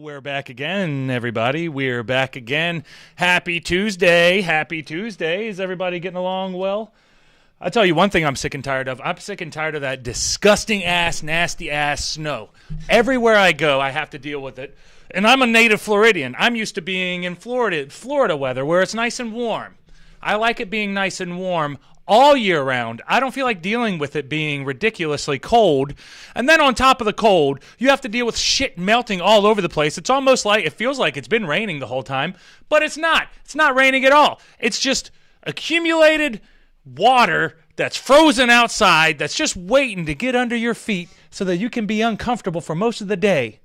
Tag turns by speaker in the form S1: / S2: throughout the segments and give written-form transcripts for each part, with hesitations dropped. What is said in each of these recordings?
S1: We're back again, everybody. We're back again. Happy Tuesday. Happy Tuesday. Is everybody getting along well? I'll tell you one thing I'm sick and tired of. I'm sick and tired of that disgusting ass, nasty ass snow. Everywhere I go, I have to deal with it. And I'm a native Floridian. I'm used to being in Florida weather where it's nice and warm. I like it being nice and warm all year round. I don't feel like dealing with it being ridiculously cold. And then on top of the cold, you have to deal with shit melting all over the place. It's almost like, it feels like it's been raining the whole time, but it's not. It's not raining at all. It's just accumulated water that's frozen outside that's just waiting to get under your feet so that you can be uncomfortable for most of the day.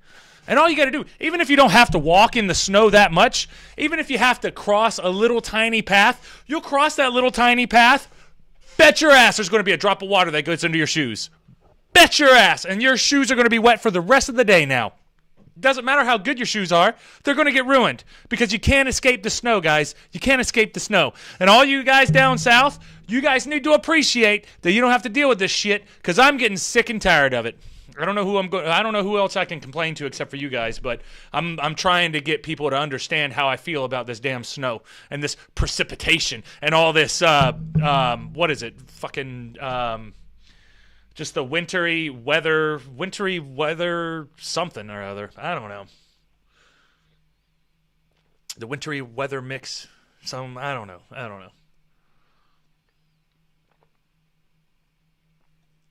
S1: And all you got to do, even if you don't have to walk in the snow that much, even if you have to cross a little tiny path, you'll cross that little tiny path. Bet your ass there's going to be a drop of water that goes into your shoes. Bet your ass. And your shoes are going to be wet for the rest of the day now. Doesn't matter how good your shoes are, they're going to get ruined because you can't escape the snow, guys. You can't escape the snow. And all you guys down south, you guys need to appreciate that you don't have to deal with this shit because I'm getting sick and tired of it. I don't know who else I can complain to except for you guys, but I'm trying to get people to understand how I feel about this damn snow and this precipitation and all this what is it? Fucking just the wintry weather something or other. I don't know. The wintry weather mix. I don't know.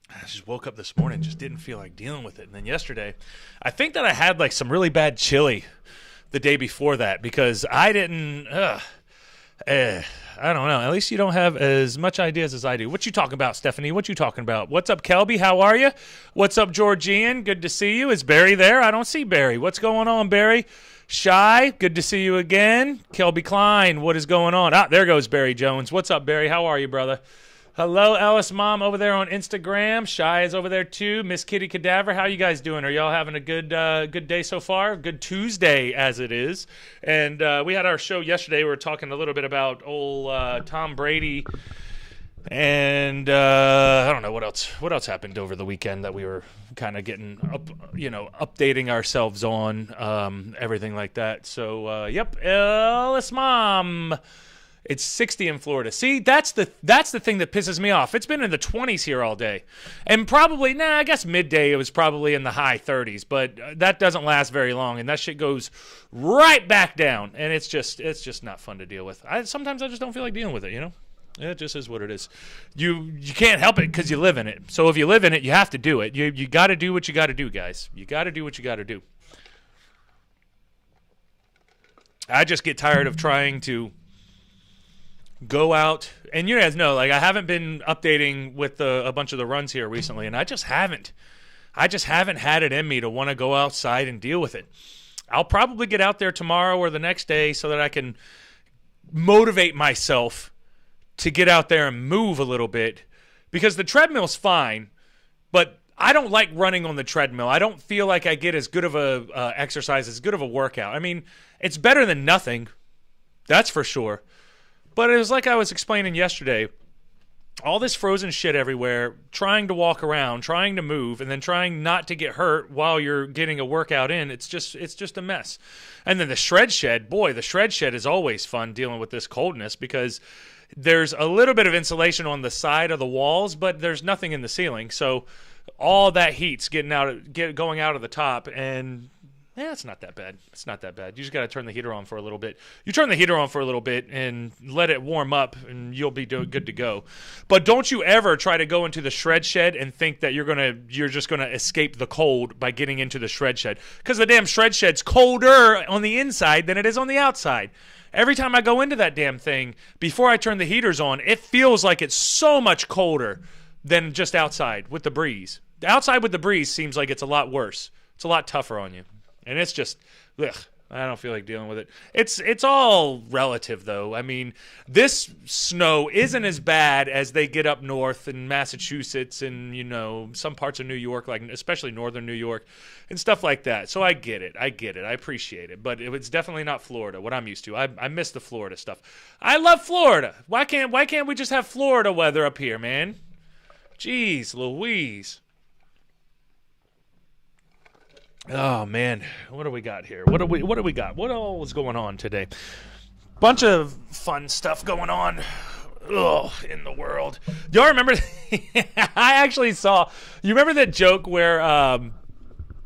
S1: I just woke up this morning, just didn't feel like dealing with it. And then yesterday, I think that I had like some really bad chili the day before that because I didn't, I don't know. At least you don't have as much ideas as I do. What you talking about, Stephanie? What you talking about? What's up, Kelby? How are you? What's up, Georgian? Good to see you. Is Barry there? I don't see Barry. What's going on, Barry? Shy, good to see you again. Kelby Klein, what is going on? Ah, there goes Barry Jones. What's up, Barry? How are you, brother? Hello, Ellis Mom over there on Instagram. Shy is over there too. Miss Kitty Cadaver, how you guys doing? Are y'all having a good day so far? Good Tuesday as it is. And we had our show yesterday. We were talking a little bit about old Tom Brady. And I don't know what else. What else happened over the weekend that we were kind of getting up, updating ourselves on, everything like that. So, yep, Ellis Mom It's 60 in Florida. See, that's the thing that pisses me off. It's been in the 20s here all day. And probably, I guess midday it was probably in the high 30s, but that doesn't last very long, and that shit goes right back down, and it's just not fun to deal with. Sometimes I just don't feel like dealing with it, you know? It just is what it is. You can't help it because you live in it. So if you live in it, you have to do it. You got to do what you got to do, guys. You got to do what you got to do. I just get tired of trying to go out, and you guys know, like, I haven't been updating with a bunch of the runs here recently, and I just haven't had it in me to want to go outside and deal with it. I'll probably get out there tomorrow or the next day so that I can motivate myself to get out there and move a little bit, because the treadmill's fine, but I don't like running on the treadmill. I don't feel like I get as good of a exercise, as good of a workout. I mean, it's better than nothing, that's for sure. But it was like I was explaining yesterday, all this frozen shit everywhere, trying to walk around, trying to move, and then trying not to get hurt while you're getting a workout in. It's just a mess. And then the shred shed, boy, the shred shed is always fun dealing with this coldness, because there's a little bit of insulation on the side of the walls, but there's nothing in the ceiling. So all that heat's going out of the top, and it's not that bad. It's not that bad. You just got to turn the heater on for a little bit. You turn the heater on for a little bit and let it warm up, and you'll be good to go. But don't you ever try to go into the shred shed and think that you're just gonna escape the cold by getting into the shred shed, because the damn shred shed's colder on the inside than it is on the outside. Every time I go into that damn thing, before I turn the heaters on, it feels like it's so much colder than just outside with the breeze. Outside with the breeze seems like it's a lot worse. It's a lot tougher on you. And it's just, I don't feel like dealing with it. It's all relative, though. I mean, this snow isn't as bad as they get up north in Massachusetts and, some parts of New York, like especially northern New York and stuff like that. So I get it. I appreciate it. But it's definitely not Florida, what I'm used to. I miss the Florida stuff. I love Florida. Why can't we just have Florida weather up here, man? Jeez Louise. Oh man, what do we got here? What do we got? What all is going on today? Bunch of fun stuff going on. In the world. Do y'all remember? I actually saw. You remember that joke where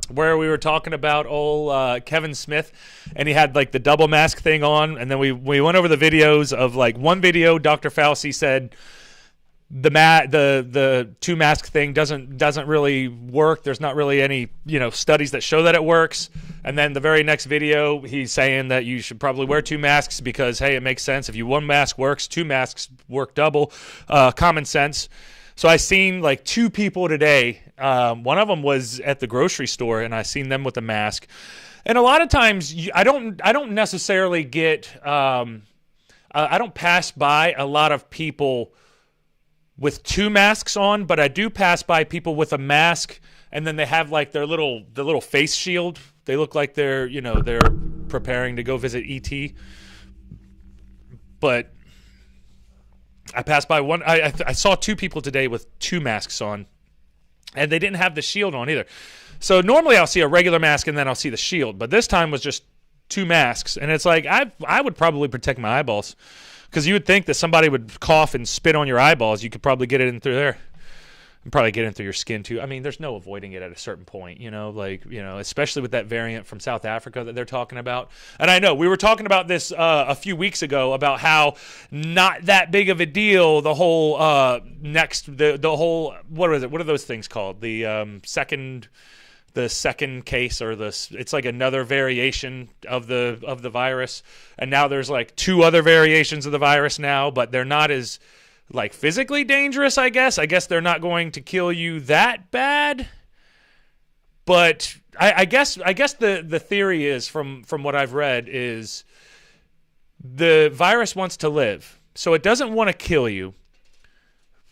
S1: we were talking about old Kevin Smith, and he had like the double mask thing on, and then we went over the videos of, like, one video. Dr. Fauci said the two mask thing doesn't really work. There's not really any studies that show that it works. And then the very next video, he's saying that you should probably wear two masks because, hey, it makes sense. If one mask works, two masks work double. Common sense. So I seen like two people today. One of them was at the grocery store, and I seen them with a mask. And a lot of times I don't necessarily get I don't pass by a lot of people with two masks on, but I do pass by people with a mask, and then they have like the little face shield. They look like they're preparing to go visit ET. But I passed by one. I saw two people today with two masks on, and they didn't have the shield on either. So normally I'll see a regular mask and then I'll see the shield, but this time was just two masks, and it's like I would probably protect my eyeballs. Because you would think that somebody would cough and spit on your eyeballs. You could probably get it in through there. And probably get it in through your skin, too. I mean, there's no avoiding it at a certain point, especially with that variant from South Africa that they're talking about. And I know, we were talking about this a few weeks ago about how not that big of a deal, the whole the whole, what is it? What are those things called? The second case, or it's like another variation of the virus, and now there's like two other variations of the virus now, but they're not as like physically dangerous. I guess they're not going to kill you that bad, but I guess the theory is, from what I've read, is the virus wants to live, so it doesn't want to kill you.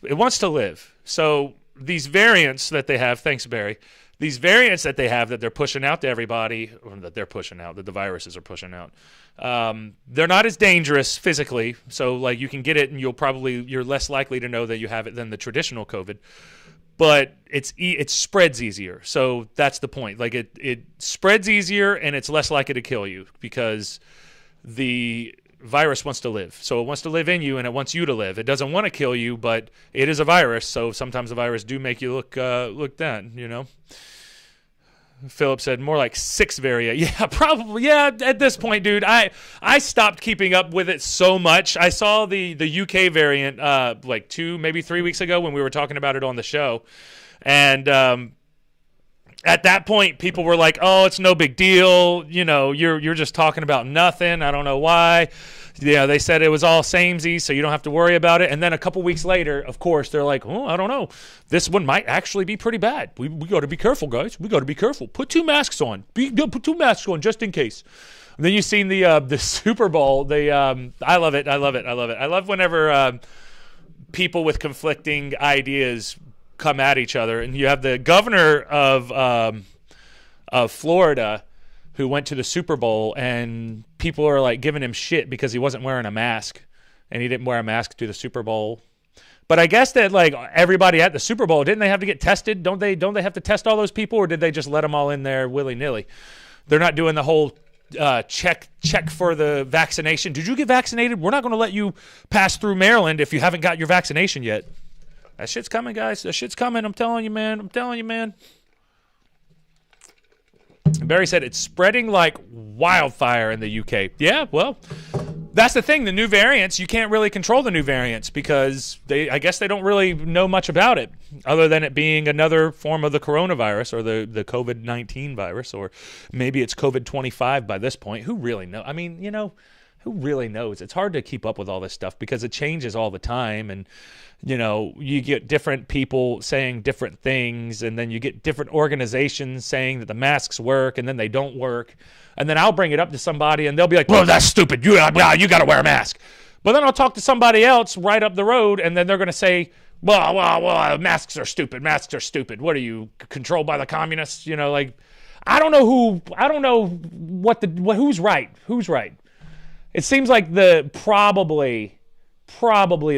S1: It wants to live. So these variants that they have, thanks Barry. These variants that they have that they're pushing out to everybody, or that the viruses are pushing out, they're not as dangerous physically. So, like, you can get it and you're less likely to know that you have it than the traditional COVID. But it spreads easier. So that's the point. Like, it spreads easier and it's less likely to kill you, because the virus wants to live. So it wants to live in you, and it wants you to live. It doesn't want to kill you, but it is a virus. So sometimes the virus do make you look that, you know. Philip said more like 6 variant. Yeah, probably. Yeah, at this point, dude, I stopped keeping up with it so much. I saw the UK variant like 2, maybe 3 weeks ago when we were talking about it on the show. And at that point, people were like, "Oh, it's no big deal. You know, you're just talking about nothing. I don't know why." Yeah, they said it was all samey, so you don't have to worry about it. And then a couple weeks later, of course, they're like, "Oh, I don't know. This one might actually be pretty bad. We got to be careful, guys. We got to be careful. Put 2 masks on. Put 2 masks on just in case." And then you've seen the Super Bowl. I love it. I love it. I love it. I love whenever people with conflicting ideas come at each other. And you have the governor of Florida who went to the Super Bowl, and people are like giving him shit because he wasn't wearing a mask, and he didn't wear a mask to the Super Bowl. But I guess that like everybody at the Super Bowl, didn't they have to get tested? Don't they have to test all those people, or did they just let them all in there willy-nilly? They're not doing the whole check for the vaccination. Did you get vaccinated? We're not going to let you pass through Maryland if you haven't got your vaccination yet. That shit's coming, guys. That shit's coming. I'm telling you, man. Barry said it's spreading like wildfire in the UK. Yeah, well, that's the thing. The new variants, you can't really control the new variants because I guess they don't really know much about it other than it being another form of the coronavirus or the COVID-19 virus, or maybe it's COVID-25 by this point. Who really knows? I mean, you know, who really knows? It's hard to keep up with all this stuff because it changes all the time, and you know, you get different people saying different things, and then you get different organizations saying that the masks work and then they don't work. And then I'll bring it up to somebody and they'll be like, "Well, that's stupid. You got to wear a mask." But then I'll talk to somebody else right up the road, and then they're going to say, well, masks are stupid. Masks are stupid. What are you, controlled by the communists? You know, like, I don't know who's right. Who's right? It seems like probably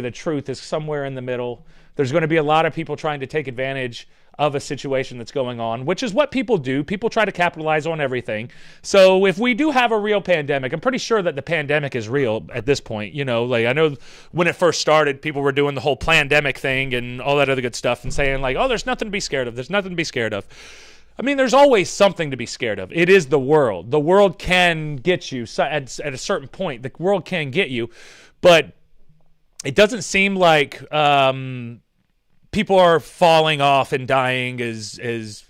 S1: the truth is somewhere in the middle. There's going to be a lot of people trying to take advantage of a situation that's going on, which is what people do. People try to capitalize on everything. So if we do have a real pandemic, I'm pretty sure that the pandemic is real at this point. You know, like I know when it first started, people were doing the whole pandemic thing and all that other good stuff and saying like, "Oh, there's nothing to be scared of. There's nothing to be scared of." I mean, there's always something to be scared of. It is the world. The world can get you at a certain point. The world can get you, but it doesn't seem like people are falling off and dying as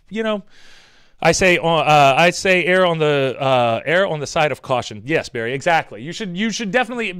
S1: you know. I say err on the side of caution. Yes, Barry, exactly. You should definitely,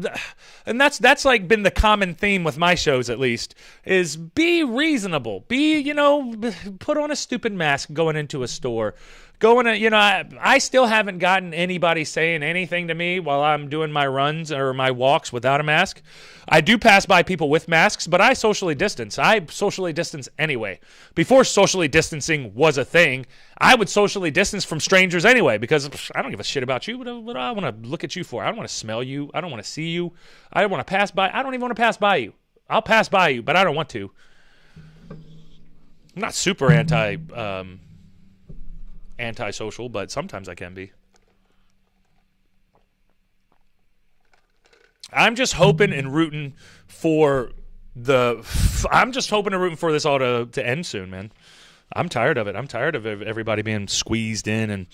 S1: and that's like been the common theme with my shows, at least, is be reasonable. Put on a stupid mask going into a store. I still haven't gotten anybody saying anything to me while I'm doing my runs or my walks without a mask. I do pass by people with masks, but I socially distance. I socially distance anyway. Before socially distancing was a thing, I would socially distance from strangers anyway because I don't give a shit about you. What do I want to look at you for? I don't want to smell you. I don't want to see you. I don't want to pass by. I don't even want to pass by you. I'll pass by you, but I don't want to. I'm not super antisocial, but sometimes I can be. I'm just hoping and rooting for this all to end soon, man. I'm tired of it. I'm tired of everybody being squeezed in and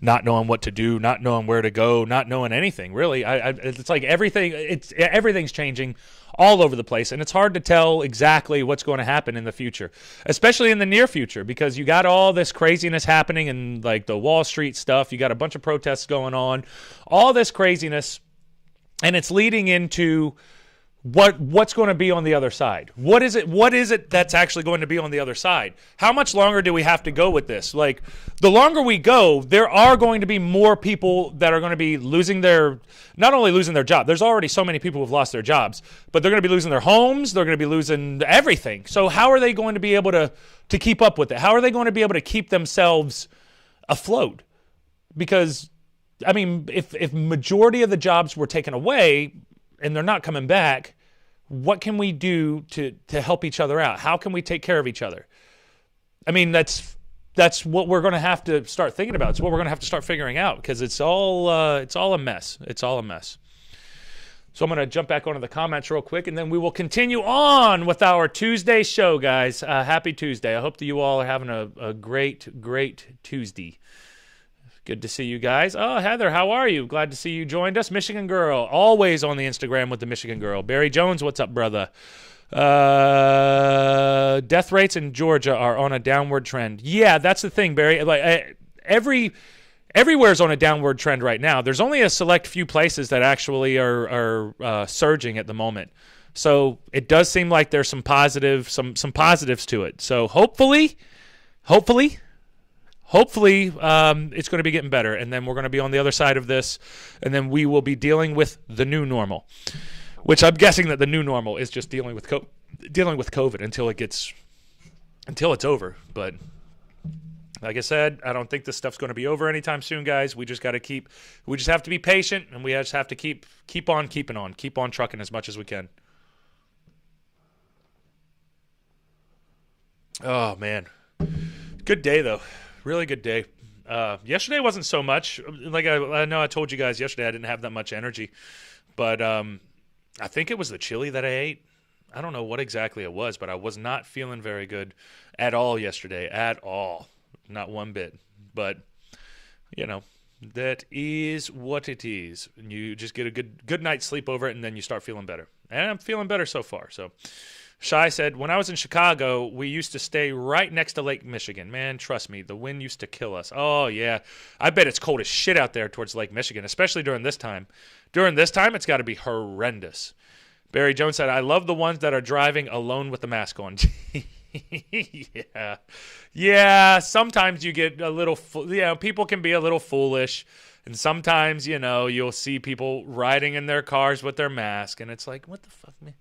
S1: not knowing what to do, not knowing where to go, not knowing anything, really. It's like everything's changing all over the place, and it's hard to tell exactly what's going to happen in the future, especially in the near future, because you got all this craziness happening and like the Wall Street stuff. You got a bunch of protests going on, all this craziness, and it's leading into what's going to be on the other side. What is it that's actually going to be on the other side? How much longer do we have to go with this? Like, the longer we go, there are going to be more people that are going to be not only losing their job. There's already so many people who've lost their jobs, but they're going to be losing their homes. They're going to be losing everything. So how are they going to be able to keep up with it? How are they going to be able to keep themselves afloat? Because, I mean, if majority of the jobs were taken away and they're not coming back, what can we do to help each other out? How can we take care of each other? I mean, that's what we're going to have to start thinking about. It's what we're going to have to start figuring out, because it's all a mess. It's all a mess. So I'm going to jump back onto the comments real quick, and then we will continue on with our Tuesday show, guys. Happy Tuesday. I hope that you all are having a great, great Tuesday. Good to see you guys. Oh, Heather, how are you? Glad to see you joined us. Michigan Girl, always on the Instagram with the Michigan Girl. Barry Jones, what's up, brother? Death rates in Georgia are on a downward trend. Yeah, that's the thing, Barry. Like everywhere's on a downward trend right now. There's only a select few places that actually are surging at the moment. So it does seem like there's some positives to it. So hopefully, it's going to be getting better, and then we're going to be on the other side of this, and then we will be dealing with the new normal, which I'm guessing that the new normal is just dealing with COVID until it's over. But like I said, I don't think this stuff's going to be over anytime soon, guys. We just have to be patient, and we just have to keep on keeping on, keep on trucking as much as we can. Oh man, good day though, really good day. Yesterday wasn't so much. Like I know I told you guys yesterday I didn't have that much energy, but I think it was the chili that I ate. I don't know what exactly it was, but I was not feeling very good at all yesterday, at all. Not one bit. But, that is what it is. You just get a good night's sleep over it, and then you start feeling better. And I'm feeling better so far. So, Shai said, when I was in Chicago, we used to stay right next to Lake Michigan. Man, trust me, the wind used to kill us. Oh, yeah. I bet it's cold as shit out there towards Lake Michigan, especially during this time. During this time, it's got to be horrendous. Barry Jones said, I love the ones that are driving alone with the mask on. Yeah, sometimes you get a little, people can be a little foolish, and sometimes, you'll see people riding in their cars with their mask, and it's like, what the fuck, man?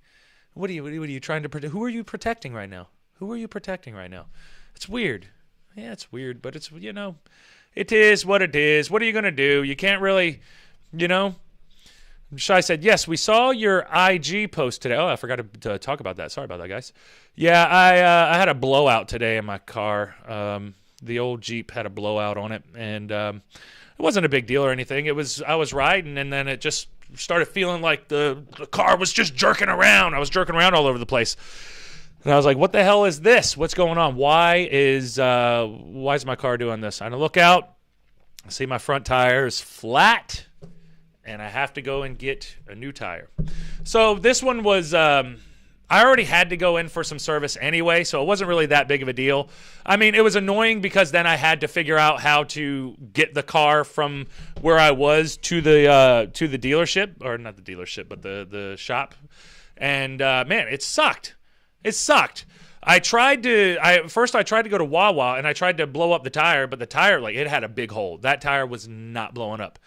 S1: What are you trying to protect? Who are you protecting right now? It's weird. Yeah, it's weird, but it's, it is what it is. What are you going to do? You can't really, Shai said, yes, we saw your IG post today. Oh, I forgot to talk about that. Sorry about that, guys. Yeah, I had a blowout today in my car. The old Jeep had a blowout on it, and it wasn't a big deal or anything. I was riding, and then it just started feeling like the car was just jerking around. I was jerking around all over the place. And I was like, what the hell is this? What's going on? Why is my car doing this? I look out, I see my front tire is flat, and I have to go and get a new tire. So this one was, I already had to go in for some service anyway, so it wasn't really that big of a deal. I mean, it was annoying because then I had to figure out how to get the car from where I was to the dealership, or not the dealership, but the shop. And man, it sucked. I tried to go to Wawa, and I tried to blow up the tire, but the tire, it had a big hole. That tire was not blowing up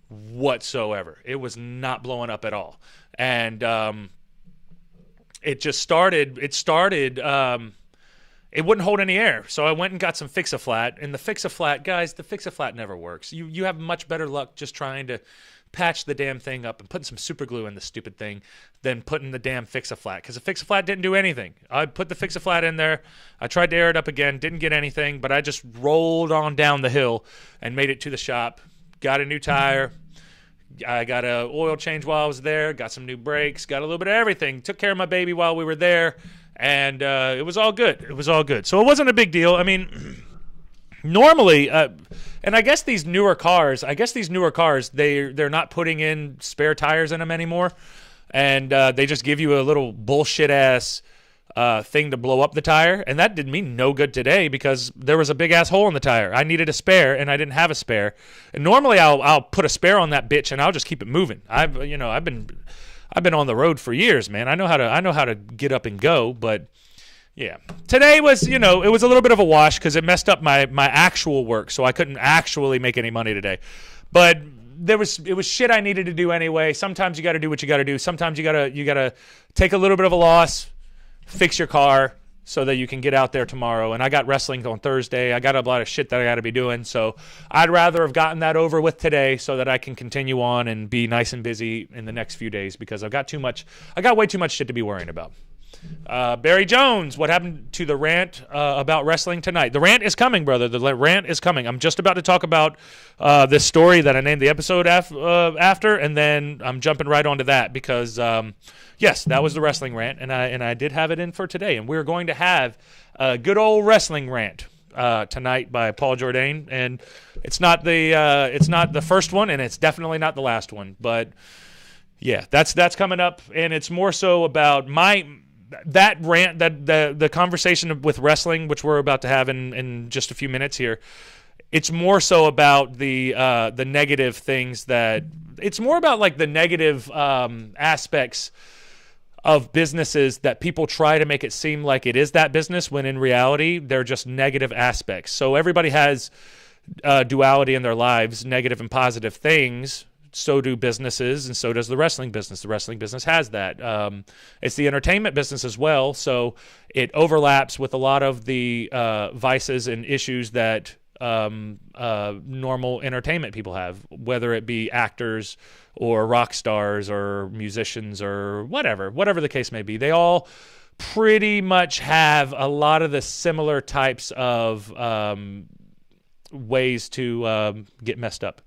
S1: whatsoever. It was not blowing up at all. And it wouldn't hold any air. So I went and got some Fix-A-Flat, and the Fix-A-Flat, guys, the Fix-A-Flat never works. You have much better luck just trying to patch the damn thing up and putting some super glue in the stupid thing than putting the damn Fix-A-Flat, because the Fix-A-Flat didn't do anything. I put the Fix-A-Flat in there. I tried to air it up again, didn't get anything, but I just rolled on down the hill and made it to the shop, got a new tire. I got an oil change while I was there, got some new brakes, got a little bit of everything, took care of my baby while we were there, and it was all good. So it wasn't a big deal. I mean, normally, and I guess these newer cars, they're not putting in spare tires in them anymore, and they just give you a little bullshit-ass thing to blow up the tire, and that did me no good today because there was a big-ass hole in the tire. I needed a spare, and I didn't have a spare. And normally I'll put a spare on that bitch, and I'll just keep it moving. I've been on the road for years, man. I know how to get up and go, but yeah. Today was, it was a little bit of a wash because it messed up my actual work, so I couldn't actually make any money today. But it was shit I needed to do anyway. Sometimes you got to do what you got to do. Sometimes you got to take a little bit of a loss, fix your car so that you can get out there tomorrow. And I got wrestling on Thursday. I got a lot of shit that I got to be doing. So I'd rather have gotten that over with today so that I can continue on and be nice and busy in the next few days because I got way too much shit to be worrying about. Barry Jones, what happened to the rant about wrestling tonight? The rant is coming, brother. The rant is coming. I'm just about to talk about this story that I named the episode after, and then I'm jumping right onto that because, yes, that was the wrestling rant, and I did have it in for today, and we're going to have a good old wrestling rant tonight by Paul Jordane, and it's not the first one, and it's definitely not the last one, but yeah, that's coming up, and it's more so about that rant, that the conversation with wrestling, which we're about to have in just a few minutes here. It's more so about the negative things it's more about like the negative aspects of businesses that people try to make it seem like it is that business when in reality they're just negative aspects. So everybody has duality in their lives, negative and positive things. So do businesses, and so does the wrestling business. The wrestling business has that. It's the entertainment business as well, so it overlaps with a lot of the vices and issues that normal entertainment people have, whether it be actors or rock stars or musicians or whatever the case may be. They all pretty much have a lot of the similar types of ways to get messed up.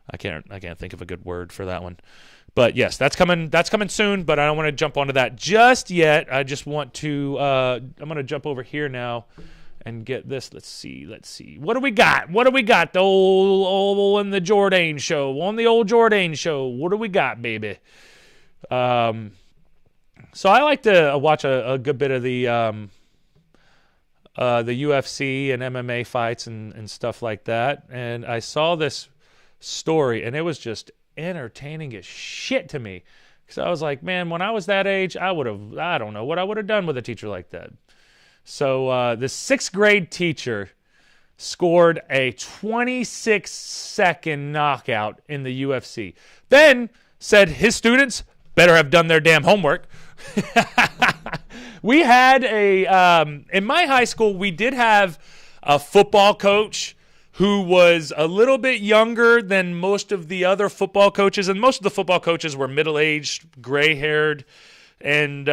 S1: I can't think of a good word for that one. But yes, that's coming soon, but I don't want to jump onto that just yet. I just want to I'm going to jump over here now and get this. Let's see. What do we got? The old on the Jordane show. On the old Jordane show. What do we got, baby? So I like to watch a good bit of the UFC and MMA fights and stuff like that. And I saw this story, and it was just entertaining as shit to me, because I was like, man, when I was that age, I don't know what I would have done with a teacher like that. So the 6th grade teacher scored a 26-second knockout in the UFC, then said his students better have done their damn homework. We had in my high school, we did have a football coach who was a little bit younger than most of the other football coaches. And most of the football coaches were middle-aged, gray-haired, and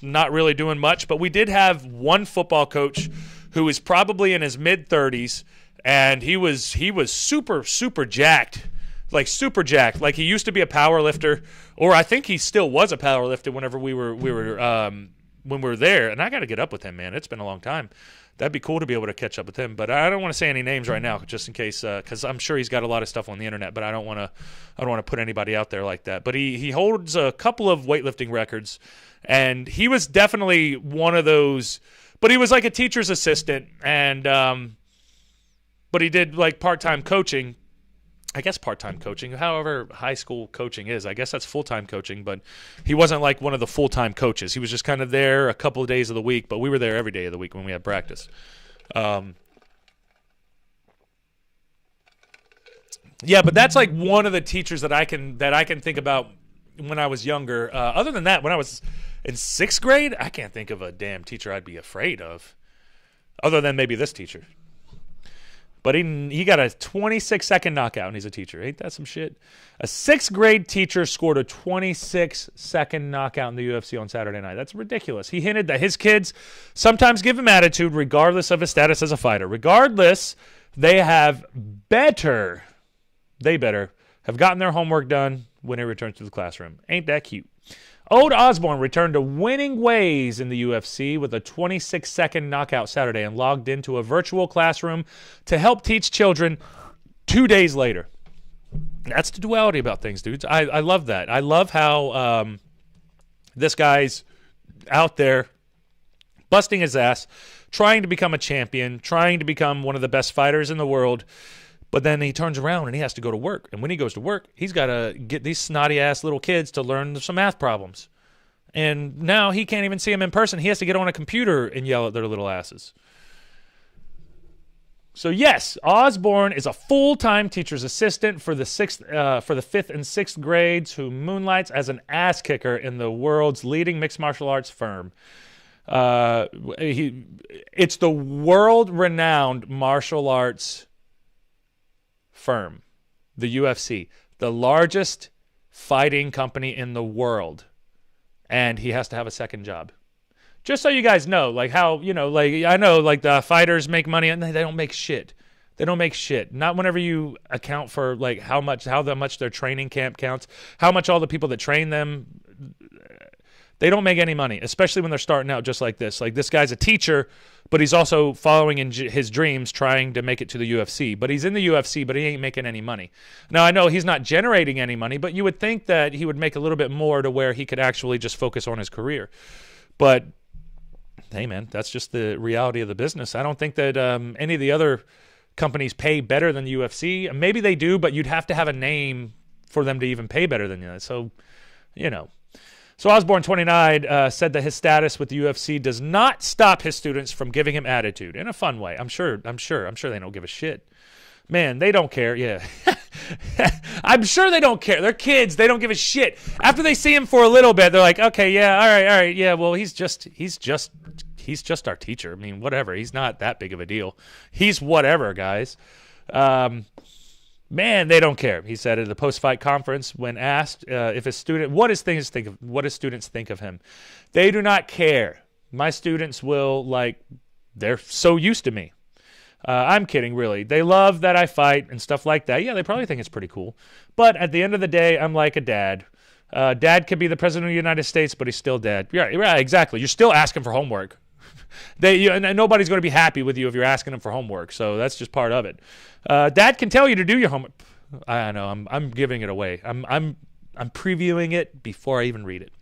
S1: not really doing much. But we did have one football coach who was probably in his mid-30s, and he was super, super jacked. Like super jacked. Like he used to be a power lifter, or I think he still was a power lifter whenever we were when we were there. And I got to get up with him, man. It's been a long time. That'd be cool to be able to catch up with him, but I don't want to say any names right now, just in case, because I'm sure he's got a lot of stuff on the internet. But I don't want to put anybody out there like that. But he holds a couple of weightlifting records, and he was definitely one of those. But he was like a teacher's assistant, and but he did like part-time coaching. I guess part-time coaching, however high school coaching is. I guess that's full-time coaching, but he wasn't like one of the full-time coaches. He was just kind of there a couple of days of the week, but we were there every day of the week when we had practice. Yeah, but that's like one of the teachers that I can think about when I was younger. Other than that, when I was in 6th grade, I can't think of a damn teacher I'd be afraid of, other than maybe this teacher. But he got a 26-second knockout, and he's a teacher. Ain't that some shit? A 6th grade teacher scored a 26-second knockout in the UFC on Saturday night. That's ridiculous. He hinted that his kids sometimes give him attitude regardless of his status as a fighter. Regardless, they better have gotten their homework done when he returns to the classroom. Ain't that cute? Ode Osborne returned to winning ways in the UFC with a 26-second knockout Saturday and logged into a virtual classroom to help teach children 2 days later. That's the duality about things, dudes. I love that. I love how this guy's out there busting his ass, trying to become a champion, trying to become one of the best fighters in the world. But then he turns around and he has to go to work. And when he goes to work, he's got to get these snotty-ass little kids to learn some math problems. And now he can't even see them in person. He has to get on a computer and yell at their little asses. So yes, Osborne is a full-time teacher's assistant for the 5th and 6th grades who moonlights as an ass kicker in the world's leading mixed martial arts firm. It's the world-renowned martial arts firm, the UFC, the largest fighting company in the world, and he has to have a second job. Just so you guys know, like how, like I know like the fighters make money and they don't make shit. They don't make shit. Not whenever you account for like how much their training camp counts, how much all the people that train them, they don't make any money, especially when they're starting out just like this. Like this guy's a teacher, but he's also following in his dreams, trying to make it to the UFC. But he's in the UFC, but he ain't making any money. Now, I know he's not generating any money, but you would think that he would make a little bit more to where he could actually just focus on his career. But, hey, man, that's just the reality of the business. I don't think that any of the other companies pay better than the UFC. Maybe they do, but you'd have to have a name for them to even pay better than that. So, So Osborne, 29, said that his status with the UFC does not stop his students from giving him attitude in a fun way. I'm sure they don't give a shit. Man, they don't care. Yeah. I'm sure they don't care. They're kids. They don't give a shit. After they see him for a little bit, they're like, okay, yeah, all right. Yeah, well, he's just our teacher. I mean, whatever. He's not that big of a deal. He's whatever, guys. Man, they don't care. He said at the post-fight conference when asked if his student, what his students think of him. They do not care. My students will they're so used to me. I'm kidding, really. They love that I fight and stuff like that. Yeah, they probably think it's pretty cool. But at the end of the day, I'm like a dad. Dad could be the president of the United States, but he's still dad. Yeah, exactly. You're still asking for homework. And nobody's going to be happy with you if you're asking them for homework. So that's just part of it. Dad can tell you to do your homework. I know. I'm giving it away. I'm previewing it before I even read it.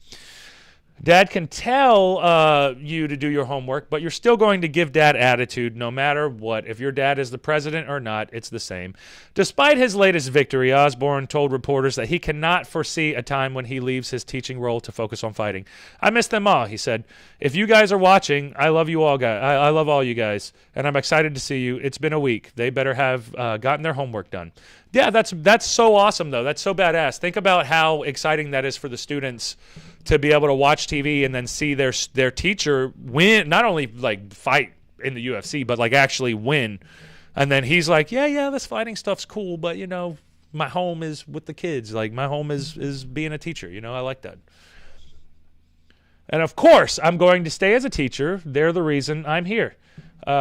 S1: Dad can tell you to do your homework, but you're still going to give Dad attitude no matter what. If your dad is the president or not, it's the same. Despite his latest victory, Osborne told reporters that he cannot foresee a time when he leaves his teaching role to focus on fighting. I miss them all, he said. If you guys are watching, I love you all, guys. I love all you guys, and I'm excited to see you. It's been a week. They better have gotten their homework done. Yeah, that's so awesome, though. That's so badass. Think about how exciting that is for the students to be able to watch TV and then see their teacher win, not only fight in the UFC, but actually win. And then he's like, yeah, this fighting stuff's cool, but my home is with the kids. My home is being a teacher. I like that. And of course, I'm going to stay as a teacher. They're the reason I'm here.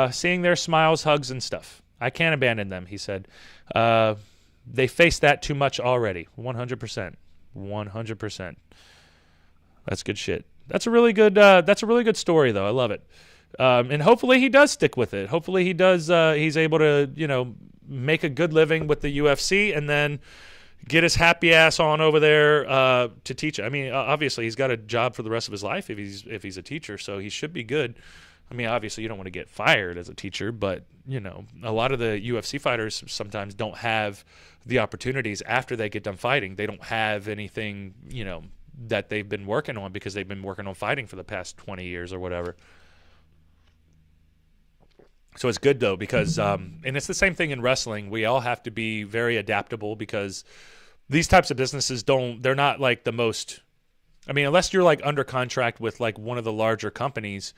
S1: Seeing their smiles, hugs, and stuff. I can't abandon them, he said. They face that too much already. 100%. 100%. That's good shit. That's a really good story, though. I love it. And hopefully he does stick with it. Hopefully he does. He's able to, make a good living with the UFC and then get his happy ass on over there to teach. I mean, obviously he's got a job for the rest of his life if he's a teacher, so he should be good. I mean, obviously you don't want to get fired as a teacher, but a lot of the UFC fighters sometimes don't have the opportunities after they get done fighting. They don't have anything, that they've been working on because they've been working on fighting for the past 20 years or whatever. So it's good, though, because and it's the same thing in wrestling. We all have to be very adaptable because these types of businesses they're not the most, I mean, unless you're under contract with one of the larger companies,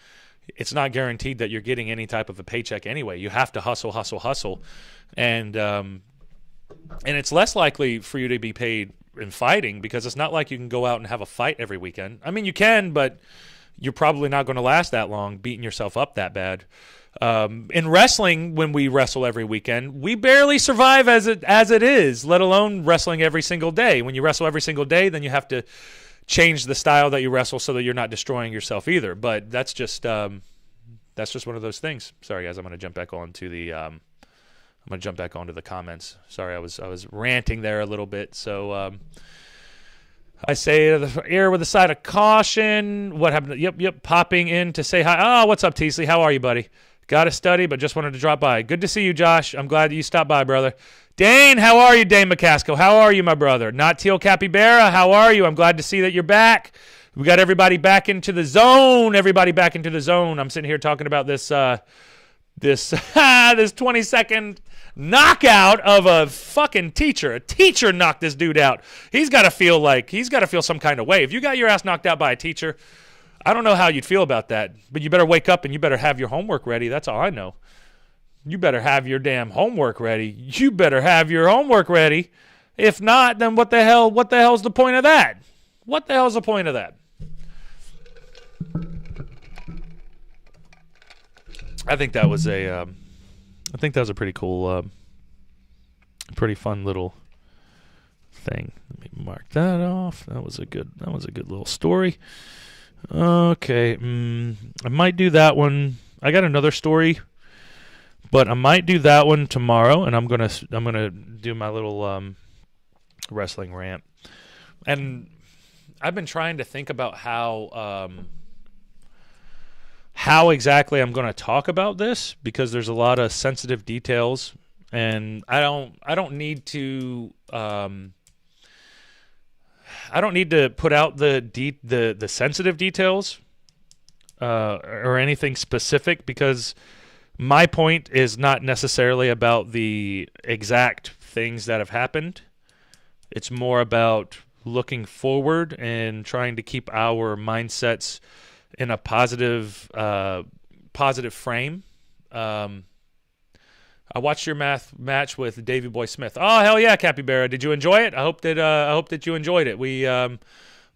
S1: it's not guaranteed that you're getting any type of a paycheck anyway. You have to hustle. And it's less likely for you to be paid in fighting because it's not like you can go out and have a fight every weekend. I mean, you can, but you're probably not going to last that long beating yourself up that bad. In wrestling, when we wrestle every weekend, we barely survive as it is, let alone wrestling every single day. When you wrestle every single day, then you have to change the style that you wrestle so that you're not destroying yourself either. But that's just one of those things. Sorry, guys, I'm going to jump back onto the comments. Sorry, I was ranting there a little bit. So I say the air with a side of caution. What happened? Yep. Popping in to say hi. Oh, what's up, Teasley? How are you, buddy? Got to study, but just wanted to drop by. Good to see you, Josh. I'm glad that you stopped by, brother. Dane, how are you, Dane McCaskill? How are you, my brother? Not Teal Capybara, how are you? I'm glad to see that you're back. We got everybody back into the zone. I'm sitting here talking about this 20-second knockout of a fucking teacher. A teacher knocked this dude out. He's got to feel some kind of way. If you got your ass knocked out by a teacher, I don't know how you'd feel about that, but you better wake up and you better have your homework ready. That's all I know. You better have your damn homework ready. If not, then what the hell's the point of that? What the hell's the point of that? I think that was a pretty cool, pretty fun little thing. Let me mark that off. That was a good little story. Okay, I might do that one. I got another story, but I might do that one tomorrow, and I'm gonna do my little wrestling rant. And I've been trying to think about how exactly I'm going to talk about this, because there's a lot of sensitive details, and I don't need to put out the sensitive details or anything specific, because my point is not necessarily about the exact things that have happened. It's more about looking forward and trying to keep our mindsets in a positive frame. I watched your match with Davey Boy Smith. Oh, hell yeah, Capybara! Did you enjoy it? I hope that you enjoyed it.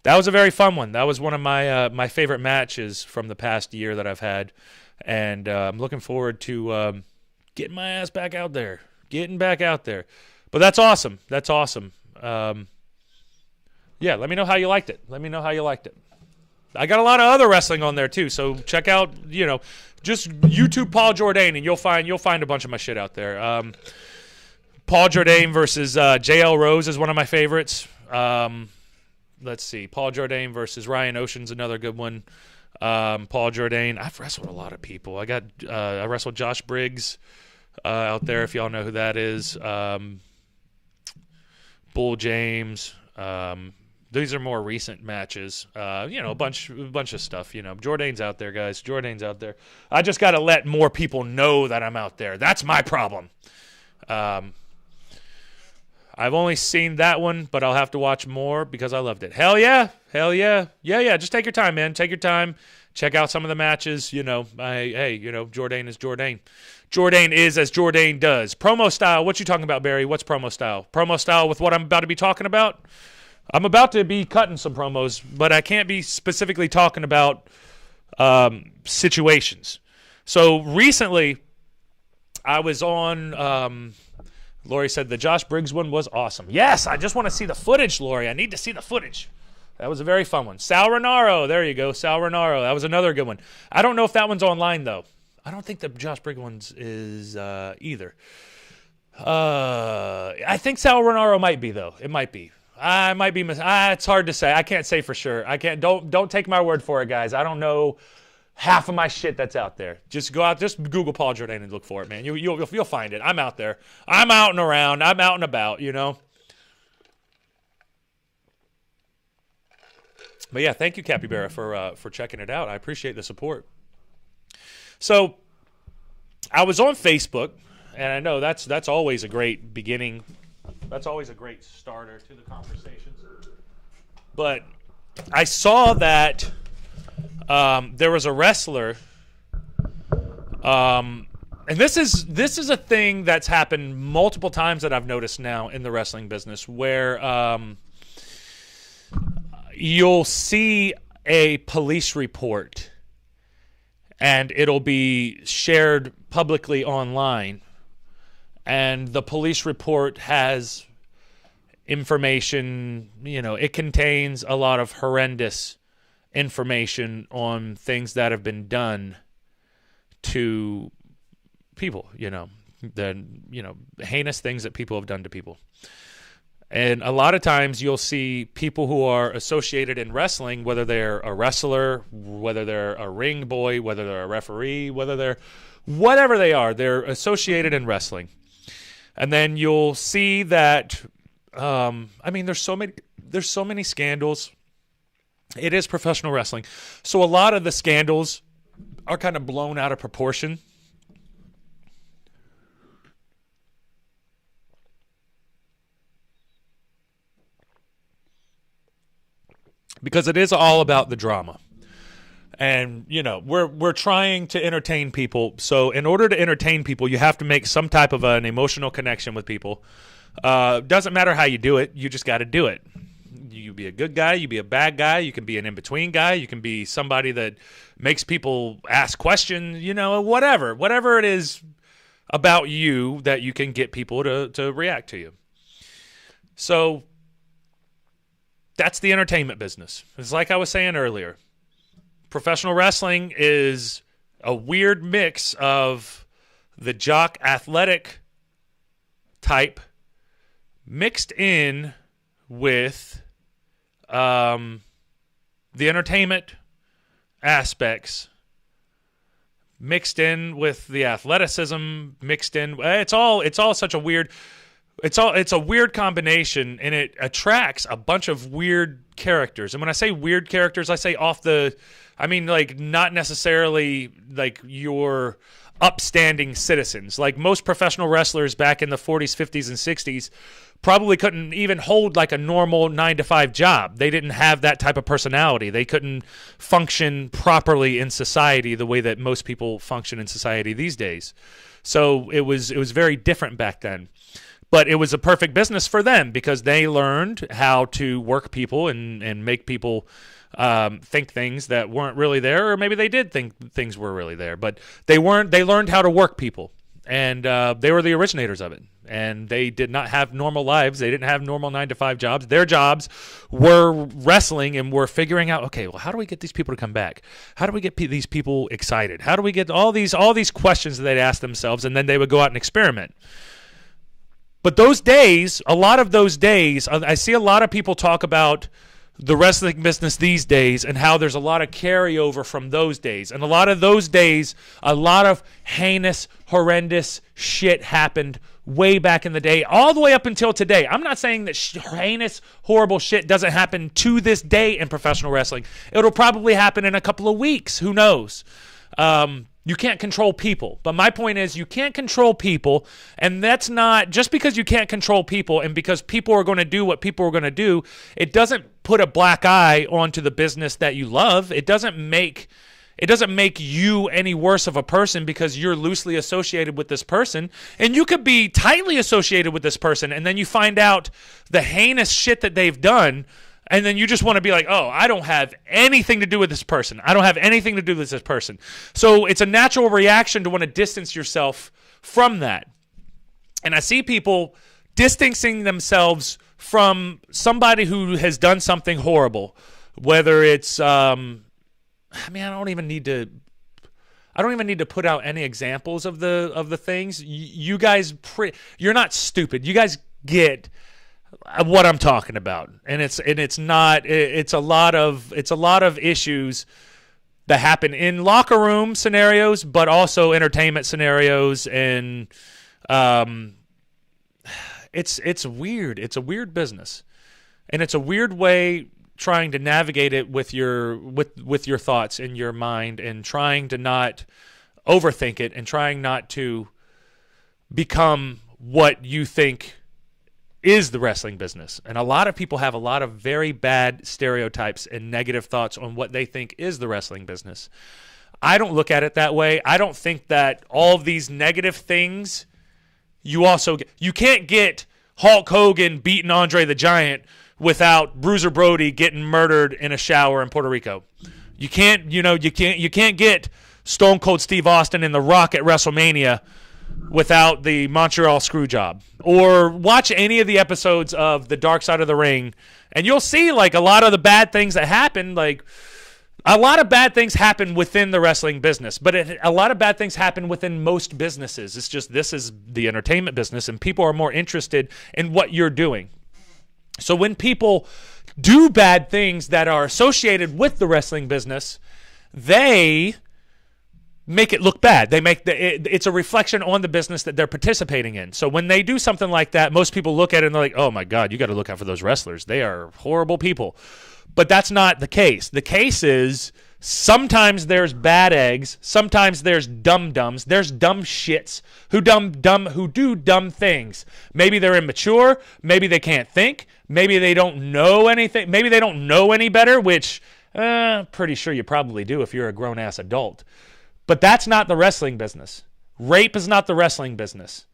S1: That was a very fun one. That was one of my favorite matches from the past year that I've had, and I'm looking forward to getting my ass back out there. But that's awesome. Yeah, let me know how you liked it. I got a lot of other wrestling on there too, so check out, just YouTube Paul Jordane, and you'll find a bunch of my shit out there. Paul Jordane versus JL Rose is one of my favorites. Let's see, Paul Jordane versus Ryan Ocean's another good one. Paul Jordane. I've wrestled a lot of people. I wrestled Josh Briggs out there, if y'all know who that is. Bull James. These are more recent matches. A bunch of stuff. Jordane's out there, guys. Jordane's out there. I just got to let more people know that I'm out there. That's my problem. I've only seen that one, but I'll have to watch more because I loved it. Hell yeah. Yeah. Just take your time, man. Take your time. Check out some of the matches. Jordane is Jordane. Jordane is as Jordane does. Promo style. What you talking about, Barry? What's promo style? Promo style with what I'm about to be talking about? I'm about to be cutting some promos, but I can't be specifically talking about situations. So recently, I was on. Lori said the Josh Briggs one was awesome. Yes, I just want to see the footage, Lori. I need to see the footage. That was a very fun one. Sal Renaro. There you go, Sal Renaro. That was another good one. I don't know if that one's online, though. I don't think the Josh Briggs one is either. I think Sal Renaro might be, though. It might be. I might be. It's hard to say. I can't say for sure. I can't. Don't take my word for it, guys. I don't know half of my shit that's out there. Just go out. Just Google Paul Jordane and look for it, man. You'll find it. I'm out there. I'm out and around. I'm out and about. But yeah, thank you, Capybara, for checking it out. I appreciate the support. So I was on Facebook, and I know that's always a great beginning. That's always a great starter to the conversations. But I saw that there was a wrestler, and this is a thing that's happened multiple times that I've noticed now in the wrestling business, where you'll see a police report, and it'll be shared publicly online. And the police report has information, it contains a lot of horrendous information on things that have been done to people, heinous things that people have done to people. And a lot of times you'll see people who are associated in wrestling, whether they're a wrestler, whether they're a ring boy, whether they're a referee, whatever they are, they're associated in wrestling. And then you'll see that, there's so many scandals. It is professional wrestling. So a lot of the scandals are kind of blown out of proportion. Because it is all about the drama. And, we're trying to entertain people. So in order to entertain people, you have to make some type of an emotional connection with people. Doesn't matter how you do it. You just got to do it. You be a good guy, you be a bad guy, you can be an in-between guy, you can be somebody that makes people ask questions, whatever it is about you that you can get people to react to you. So that's the entertainment business. It's like I was saying earlier. Professional wrestling is a weird mix of the jock athletic type mixed in with the entertainment aspects, mixed in with the athleticism, mixed in. It's all such a weird. It's a weird combination, and it attracts a bunch of weird characters. And when I say weird characters, I say like not necessarily like your upstanding citizens. Like most professional wrestlers back in the 40s, 50s, and 60s probably couldn't even hold like a normal 9-to-5 job. They didn't have that type of personality. They couldn't function properly in society the way that most people function in society these days. So it was very different back then. But it was a perfect business for them because they learned how to work people and make people think things that weren't really there, or maybe they did think things were really there, but they weren't. They learned how to work people, and they were the originators of it. And they did not have normal lives. They didn't have normal 9-to-5 jobs. Their jobs were wrestling and were figuring out, okay, well, how do we get these people to come back? How do we get these people excited? How do we get all these questions that they'd ask themselves, and then they would go out and experiment. But those days, a lot of those days, I see a lot of people talk about the wrestling business these days and how there's a lot of carryover from those days. And a lot of those days, a lot of heinous, horrendous shit happened way back in the day, all the way up until today. I'm not saying that heinous, horrible shit doesn't happen to this day in professional wrestling. It'll probably happen in a couple of weeks. Who knows? You can't control people. But my point is you can't control people, and that's not just because you can't control people and because people are going to do what people are going to do, it doesn't put a black eye onto the business that you love. It doesn't make you any worse of a person because you're loosely associated with this person. And you could be tightly associated with this person, and then you find out the heinous shit that they've done. And then you just want to be like, oh, I don't have anything to do with this person. I don't have anything to do with this person. So it's a natural reaction to want to distance yourself from that. And I see people distancing themselves from somebody who has done something horrible, whether it's, I don't even need to put out any examples of the things. You guys, you're not stupid. You guys get what I'm talking about, and it's a lot of issues that happen in locker room scenarios, but also entertainment scenarios, and it's weird. It's a weird business, and it's a weird way trying to navigate it with your thoughts in your mind, and trying to not overthink it, and trying not to become what you think is the wrestling business. And a lot of people have a lot of very bad stereotypes and negative thoughts on what they think is the wrestling business. I don't look at it that way. I don't think that all of these negative things, you can't get Hulk Hogan beating Andre the Giant without Bruiser Brody getting murdered in a shower in Puerto Rico. You can't get Stone Cold Steve Austin and The Rock at WrestleMania without the Montreal Screwjob. Or watch any of the episodes of The Dark Side of the Ring, and you'll see like a lot of the bad things that happen. Like a lot of bad things happen within the wrestling business, but a lot of bad things happen within most businesses. It's just this is the entertainment business, and people are more interested in what you're doing. So when people do bad things that are associated with the wrestling business, they make it look bad. It's a reflection on the business that they're participating in. So when they do something like that, most people look at it and they're like, oh my God, you got to look out for those wrestlers. They are horrible people. But that's not the case. The case is sometimes there's bad eggs. Sometimes there's dum-dums. There's dumb shits who do dumb things. Maybe they're immature. Maybe they can't think. Maybe they don't know anything. Maybe they don't know any better, which pretty sure you probably do if you're a grown-ass adult. But that's not the wrestling business. Rape is not the wrestling business.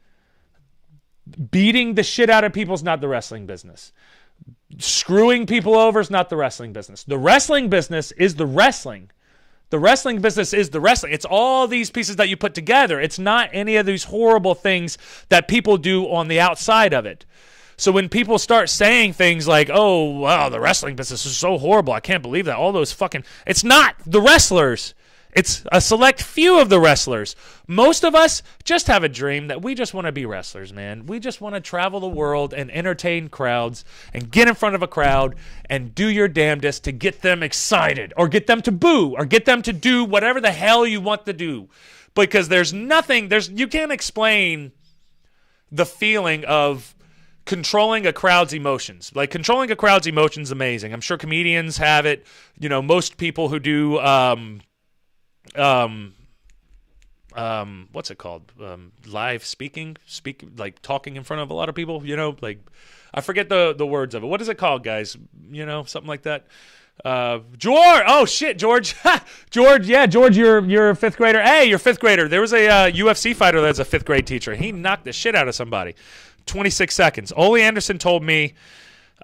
S1: Beating the shit out of people is not the wrestling business. Screwing people over is not the wrestling business. The wrestling business is the wrestling. The wrestling business is the wrestling. It's all these pieces that you put together. It's not any of these horrible things that people do on the outside of it. So when people start saying things like, oh, wow, the wrestling business is so horrible, I can't believe that, all those fucking... It's not the wrestlers. It's a select few of the wrestlers. Most of us just have a dream that we just want to be wrestlers, man. We just want to travel the world and entertain crowds and get in front of a crowd and do your damnedest to get them excited or get them to boo or get them to do whatever the hell you want to do. Because you can't explain the feeling of controlling a crowd's emotions. Like, controlling a crowd's emotions is amazing. I'm sure comedians have it. You know, most people who do... what's it called? Live speaking, like talking in front of a lot of people, you know, like I forget the words of it. What is it called, guys? You know, something like that. George. Oh shit, George. George. Yeah, George, you're a fifth grader. Hey, you're a fifth grader. There was a UFC fighter that's a fifth grade teacher. He knocked the shit out of somebody. 26 seconds. Ole Anderson told me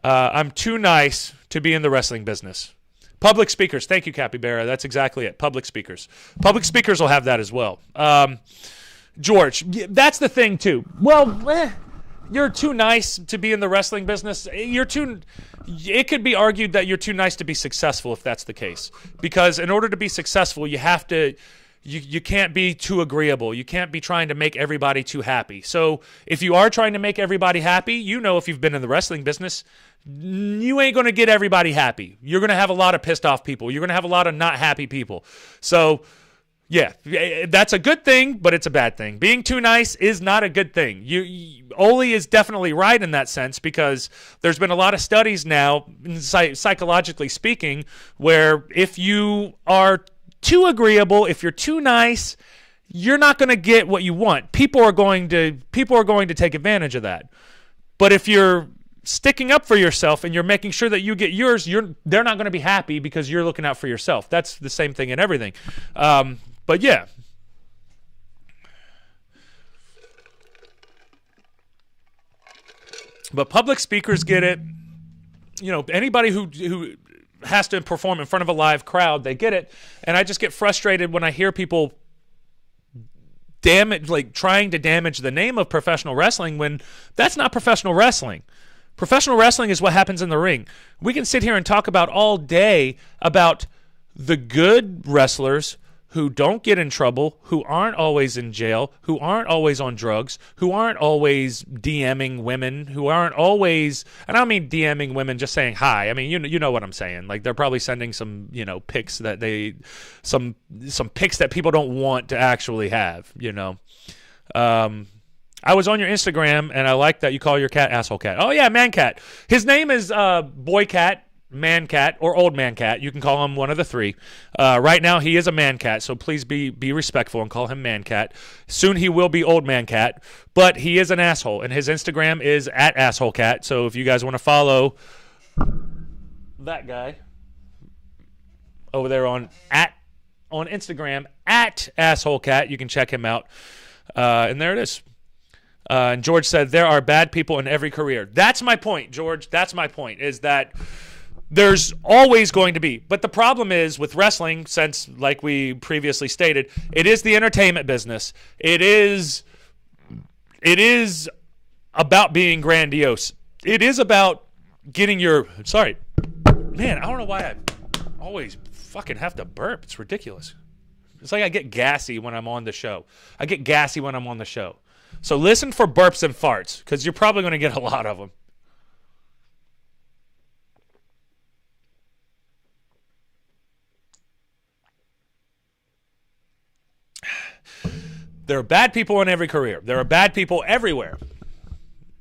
S1: I'm too nice to be in the wrestling business. Public speakers. Thank you, Capybara. That's exactly it. Public speakers. Public speakers will have that as well. George, that's the thing, too. Well, you're too nice to be in the wrestling business. It could be argued that you're too nice to be successful if that's the case. Because in order to be successful, you have to... You can't be too agreeable. You can't be trying to make everybody too happy. So if you are trying to make everybody happy, you know, if you've been in the wrestling business, you ain't going to get everybody happy. You're going to have a lot of pissed off people. You're going to have a lot of not happy people. So, yeah, that's a good thing, but it's a bad thing. Being too nice is not a good thing. Ole is definitely right in that sense, because there's been a lot of studies now, psychologically speaking, where if you are too agreeable, if you're too nice, you're not going to get what you want. People are going to take advantage of that. But if you're sticking up for yourself and you're making sure that you get yours, they're not going to be happy because you're looking out for yourself. That's the same thing in everything. But yeah. But public speakers get it. You know, anybody who has to perform in front of a live crowd, they get it. And I just get frustrated when I hear people trying to damage the name of professional wrestling when that's not professional wrestling. Professional wrestling is what happens in the ring. We can sit here and talk about all day about the good wrestlers who don't get in trouble, who aren't always in jail, who aren't always on drugs, who aren't always DMing women, who aren't always, and I don't mean DMing women just saying hi. I mean, you know what I'm saying. Like, they're probably sending some, pics that some pics that people don't want to actually have, you know. I was on your Instagram, and I like that you call your cat Asshole Cat. Oh, yeah, Man Cat. His name is Boy Cat, Man Cat, or Old Man Cat. You can call him one of the three. Right now, he is a Man Cat, so please be respectful and call him Man Cat. Soon he will be Old Man Cat, but he is an asshole, and his Instagram is @AssholeCat. So if you guys want to follow that guy over there on Instagram @AssholeCat, you can check him out. And there it is. And George said, there are bad people in every career. That's my point, George. That's my point, is that there's always going to be. But the problem is with wrestling, since, like we previously stated, it is the entertainment business. It is about being grandiose. It is about getting your... Sorry. Man, I don't know why I always fucking have to burp. It's ridiculous. It's like I get gassy when I'm on the show. So listen for burps and farts, because you're probably going to get a lot of them. There are bad people in every career. There are bad people everywhere.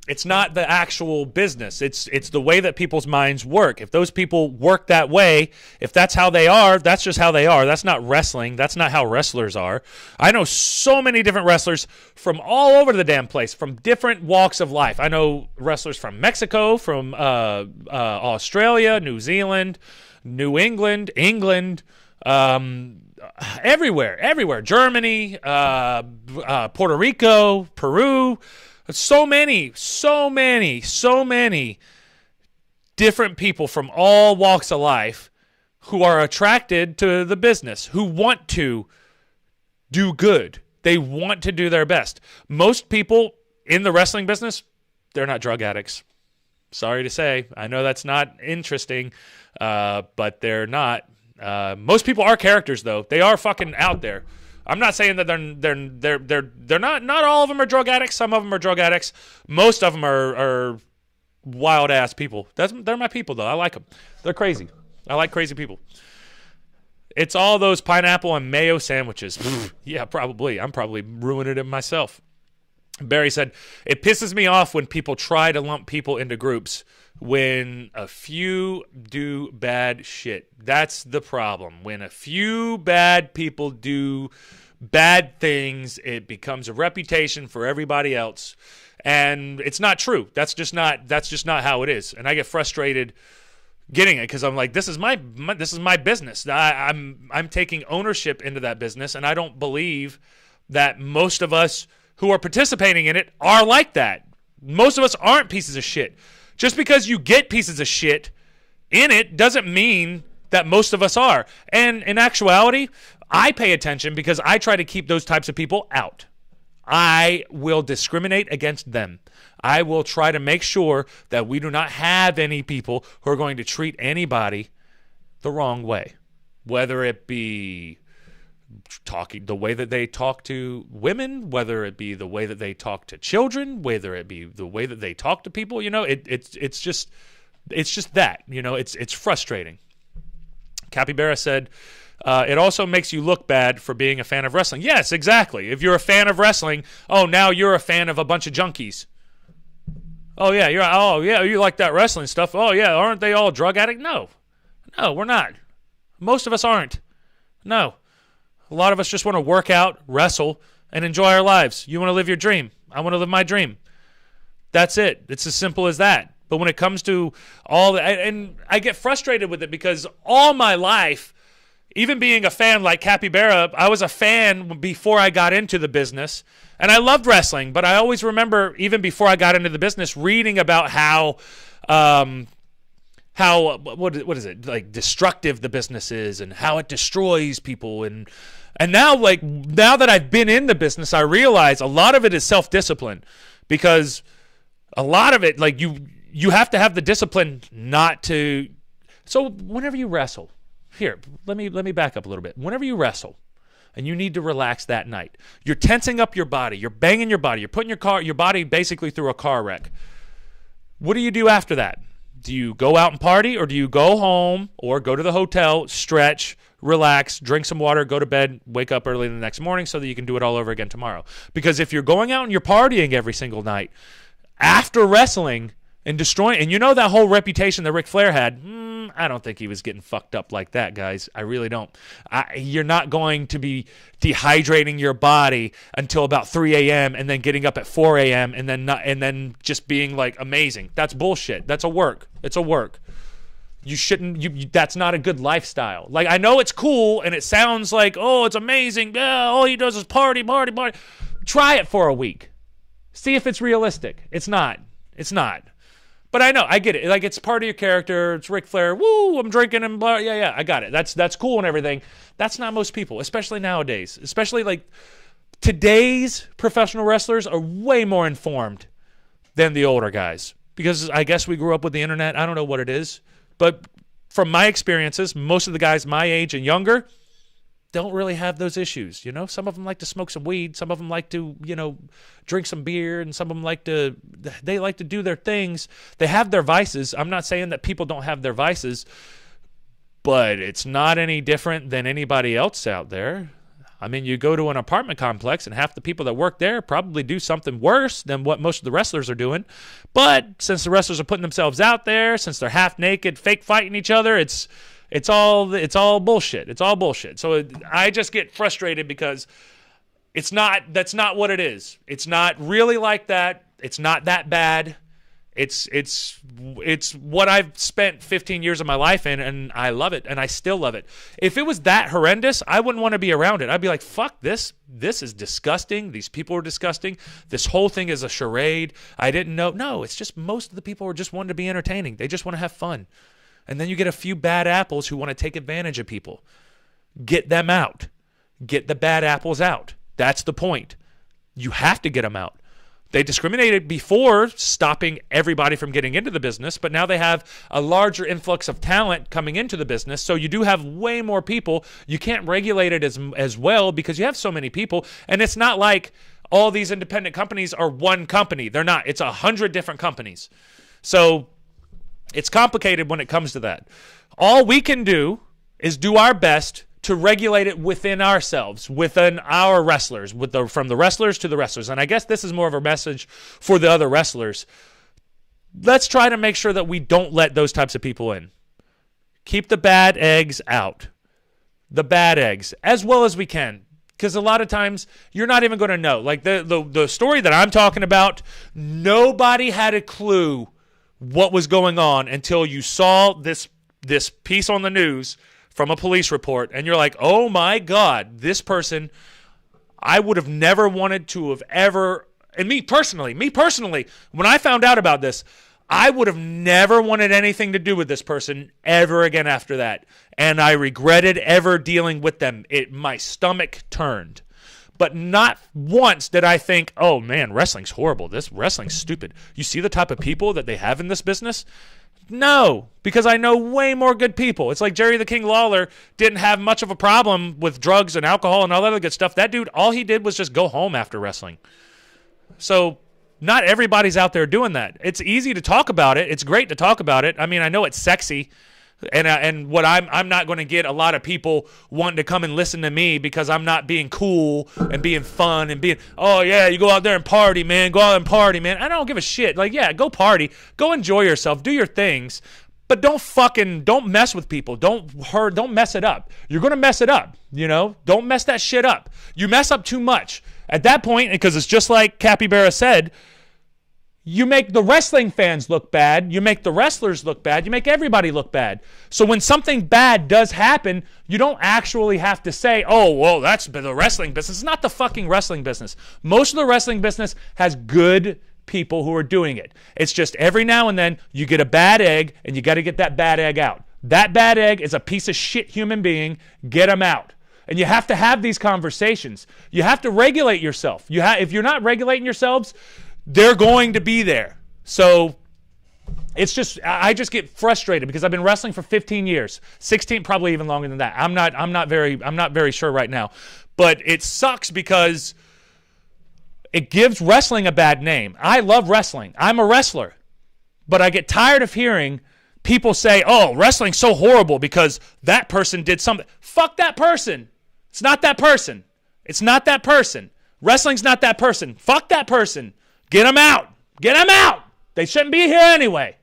S1: It's not the actual business. It's the way that people's minds work. If those people work that way, if that's how they are, that's just how they are. That's not wrestling. That's not how wrestlers are. I know so many different wrestlers from all over the damn place, from different walks of life. I know wrestlers from Mexico, from Australia, New Zealand, New England, everywhere. Germany, Puerto Rico, Peru. So many different people from all walks of life who are attracted to the business, who want to do good. They want to do their best. Most people in the wrestling business, they're not drug addicts. Sorry to say. I know that's not interesting, but they're not. Most people are characters, though. They are fucking out there. I'm not saying that they're not all of them are drug addicts. Some of them are drug addicts. Most of them are wild ass people. They're my people, though. I like them. They're crazy. I like crazy people. It's all those pineapple and mayo sandwiches. Yeah, probably. I'm probably ruining it myself. Barry said, it pisses me off when people try to lump people into groups when a few do bad shit. That's the problem. When a few bad people do bad things, it becomes a reputation for everybody else. And it's not true. That's just not how it is. And I get frustrated getting it because I'm like, this is my business. I'm taking ownership into that business, and I don't believe that most of us who are participating in it are like that. Most of us aren't pieces of shit. Just because you get pieces of shit in it doesn't mean that most of us are. And in actuality, I pay attention because I try to keep those types of people out. I will discriminate against them. I will try to make sure that we do not have any people who are going to treat anybody the wrong way, whether it be talking the way that they talk to women, whether it be the way that they talk to children, whether it be the way that they talk to people. You know, it's just that, you know, it's frustrating. Capybara said, it also makes you look bad for being a fan of wrestling. Yes, exactly. If you're a fan of wrestling, now you're a fan of a bunch of junkies. You like that wrestling stuff. Oh yeah, aren't they all drug addicts? No, we're not. Most of us aren't. No. A lot of us just want to work out, wrestle, and enjoy our lives. You want to live your dream. I want to live my dream. That's it. It's as simple as that. But when it comes to and I get frustrated with it because all my life, even being a fan like Capybara, I was a fan before I got into the business. And I loved wrestling, but I always remember, even before I got into the business, reading about how what is it, like, destructive the business is and how it destroys people. And now that I've been in the business, I realize a lot of it is self-discipline, because a lot of it, like, you have to have the discipline not to. So whenever you wrestle, here, let me back up a little bit. Whenever you wrestle and you need to relax that night, you're tensing up your body, you're banging your body, you're putting your body basically through a car wreck. What do you do after that? Do you go out and party, or do you go home or go to the hotel, stretch, relax, drink some water, go to bed, wake up early the next morning so that you can do it all over again tomorrow? Because if you're going out and you're partying every single night after wrestling and destroying, and you know that whole reputation that Ric Flair had, I don't think he was getting fucked up like that, guys. I really don't. You're not going to be dehydrating your body until about 3 a.m. and then getting up at 4 a.m. and then just being like amazing. That's bullshit. That's a work. It's a work. You shouldn't. That's not a good lifestyle. Like, I know it's cool and it sounds like, oh, it's amazing. Yeah, all he does is party. Try it for a week. See if it's realistic. It's not. But I know, I get it. Like, it's part of your character. It's Ric Flair. Woo, I'm drinking and blah. Yeah, I got it. That's cool and everything. That's not most people, especially nowadays. Especially, like, today's professional wrestlers are way more informed than the older guys. Because I guess we grew up with the internet. I don't know what it is. But from my experiences, most of the guys my age and younger don't really have those issues. You know, some of them like to smoke some weed. Some of them like to, drink some beer, and some of them like to do their things. They have their vices. I'm not saying that people don't have their vices, but it's not any different than anybody else out there. I mean, you go to an apartment complex and half the people that work there probably do something worse than what most of the wrestlers are doing. But since the wrestlers are putting themselves out there, since they're half naked, fake fighting each other, it's all bullshit. It's all bullshit. So I just get frustrated because that's not what it is. It's not really like that. It's not that bad. It's what I've spent 15 years of my life in, and I love it, and I still love it. If it was that horrendous, I wouldn't want to be around it. I'd be like, fuck this. This is disgusting. These people are disgusting. This whole thing is a charade. I didn't know. No, it's just most of the people are just wanting to be entertaining. They just want to have fun. And then you get a few bad apples who want to take advantage of people. Get them out. Get the bad apples out. That's the point. You have to get them out. They discriminated before stopping everybody from getting into the business, but now they have a larger influx of talent coming into the business, so you do have way more people. You can't regulate it as well because you have so many people, and it's not like all these independent companies are one company. They're not. It's 100 different companies. So it's complicated when it comes to that. All we can do is do our best to regulate it within ourselves, within our wrestlers, from the wrestlers to the wrestlers. And I guess this is more of a message for the other wrestlers. Let's try to make sure that we don't let those types of people in. Keep the bad eggs out. The bad eggs, as well as we can. Because a lot of times, you're not even going to know. Like the story that I'm talking about, nobody had a clue what was going on until you saw this piece on the news from a police report, and you're like, oh my God, this person, I would have never wanted to have ever, and me personally, when I found out about this, I would have never wanted anything to do with this person ever again after that, and I regretted ever dealing with them. My stomach turned. But not once did I think, oh man, wrestling's horrible. This wrestling's stupid. You see the type of people that they have in this business? No, because I know way more good people. It's like Jerry the King Lawler didn't have much of a problem with drugs and alcohol and all that other good stuff. That dude, all he did was just go home after wrestling. So not everybody's out there doing that. It's easy to talk about it. It's great to talk about it. I mean, I know it's sexy. And what I'm not going to get a lot of people wanting to come and listen to me because I'm not being cool and being fun and being, oh yeah, you go out there and party, man. Go out and party, man. I don't give a shit. Like, yeah, go party. Go enjoy yourself. Do your things. But don't mess with people. Don't mess it up. You're going to mess it up, Don't mess that shit up. You mess up too much. At that point, because it's just like Capybara said, you make the wrestling fans look bad. You make the wrestlers look bad. You make everybody look bad. So when something bad does happen, you don't actually have to say, oh, well, that's the wrestling business. It's not the fucking wrestling business. Most of the wrestling business has good people who are doing it. It's just every now and then you get a bad egg, and you got to get that bad egg out. That bad egg is a piece of shit human being. Get them out. And you have to have these conversations. You have to regulate yourself. If you're not regulating yourselves, they're going to be there. So it's just, I just get frustrated because I've been wrestling for 15 years, 16, probably even longer than that. I'm not very sure right now, but it sucks because it gives wrestling a bad name. I love wrestling. I'm a wrestler, but I get tired of hearing people say, oh, wrestling's so horrible because that person did something. Fuck that person. It's not that person. It's not that person. Wrestling's not that person. Fuck that person. Get them out. Get them out. They shouldn't be here anyway.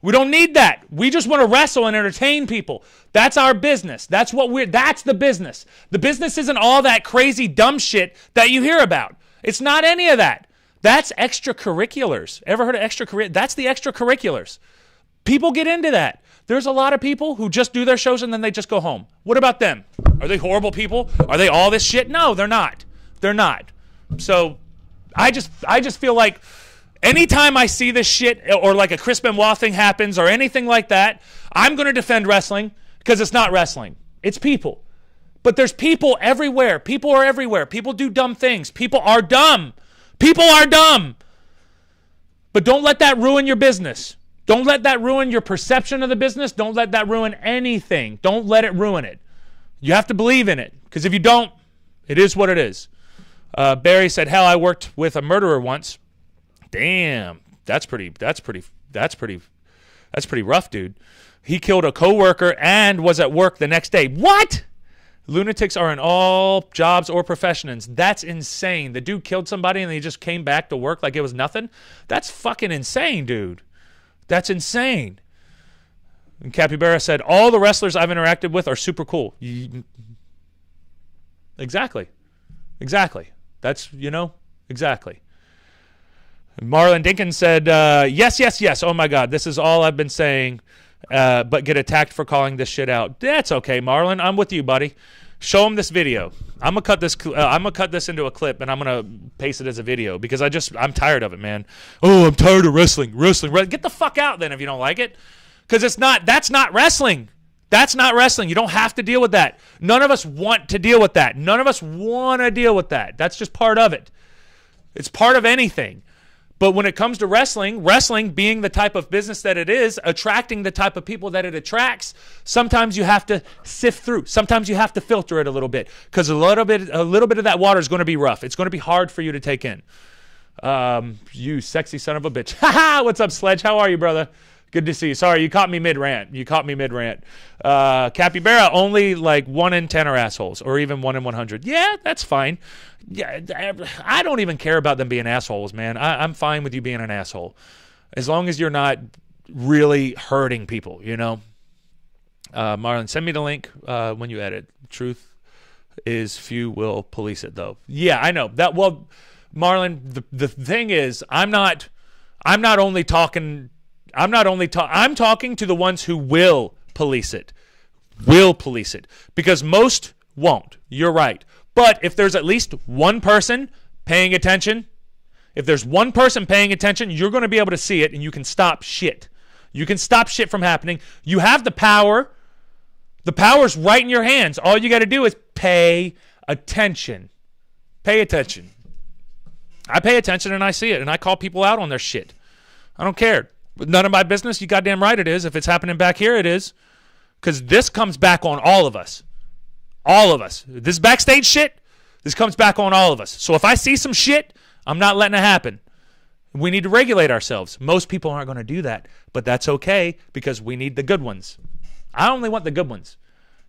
S1: We don't need that. We just want to wrestle and entertain people. That's our business. That's the business. The business isn't all that crazy dumb shit that you hear about. It's not any of that. That's extracurriculars. Ever heard of extracurriculars? That's the extracurriculars. People get into that. There's a lot of people who just do their shows and then they just go home. What about them? Are they horrible people? Are they all this shit? No, they're not. They're not. So I just feel like anytime I see this shit or like a Chris Benoit thing happens or anything like that, I'm going to defend wrestling because it's not wrestling. It's people. But there's people everywhere. People are everywhere. People do dumb things. People are dumb. People are dumb. But don't let that ruin your business. Don't let that ruin your perception of the business. Don't let that ruin anything. Don't let it ruin it. You have to believe in it because if you don't, it is what it is. Barry said, hell, I worked with a murderer once. Damn, that's pretty rough, dude. He killed a coworker and was at work the next day. What? Lunatics are in all jobs or professions. That's insane. The dude killed somebody and he just came back to work like it was nothing. That's fucking insane, dude. That's insane. And Capybara said, all the wrestlers I've interacted with are super cool. Exactly. That's, exactly. Marlon Dinkins said, yes, yes, yes. Oh, my God. This is all I've been saying, but get attacked for calling this shit out. That's okay, Marlon. I'm with you, buddy. Show him this video. I'm gonna cut this into a clip, and I'm gonna paste it as a video because I'm tired of it, man. Oh, I'm tired of wrestling. Get the fuck out then if you don't like it, because that's not wrestling. That's not wrestling. You don't have to deal with that. None of us want to deal with that. None of us want to deal with that. That's just part of it. It's part of anything. But when it comes to wrestling being the type of business that it is, attracting the type of people that it attracts, sometimes you have to sift through. Sometimes you have to filter it a little bit because a little bit of that water is going to be rough. It's going to be hard for you to take in. You sexy son of a bitch. Ha! What's up, Sledge? How are you, brother? Good to see you. Sorry, you caught me mid-rant. Capybara, only like 1 in 10 are assholes, or even 1 in 100. Yeah, that's fine. Yeah, I don't even care about them being assholes, man. I'm fine with you being an asshole, as long as you're not really hurting people, you know? Marlon, send me the link when you edit. Truth is few will police it, though. Yeah, I know. Well, Marlon, the thing is, I'm talking to the ones who will police it. Because most won't. You're right. But if there's at least one person paying attention, you're going to be able to see it, and you can stop shit. You can stop shit from happening. You have the power. The power's right in your hands. All you got to do is pay attention. Pay attention. I pay attention, and I see it, and I call people out on their shit. I don't care. None of my business. You goddamn right it is. If it's happening back here, it is. Because this comes back on all of us. All of us. This backstage shit, this comes back on all of us. So if I see some shit, I'm not letting it happen. We need to regulate ourselves. Most people aren't going to do that, but that's okay because we need the good ones. I only want the good ones.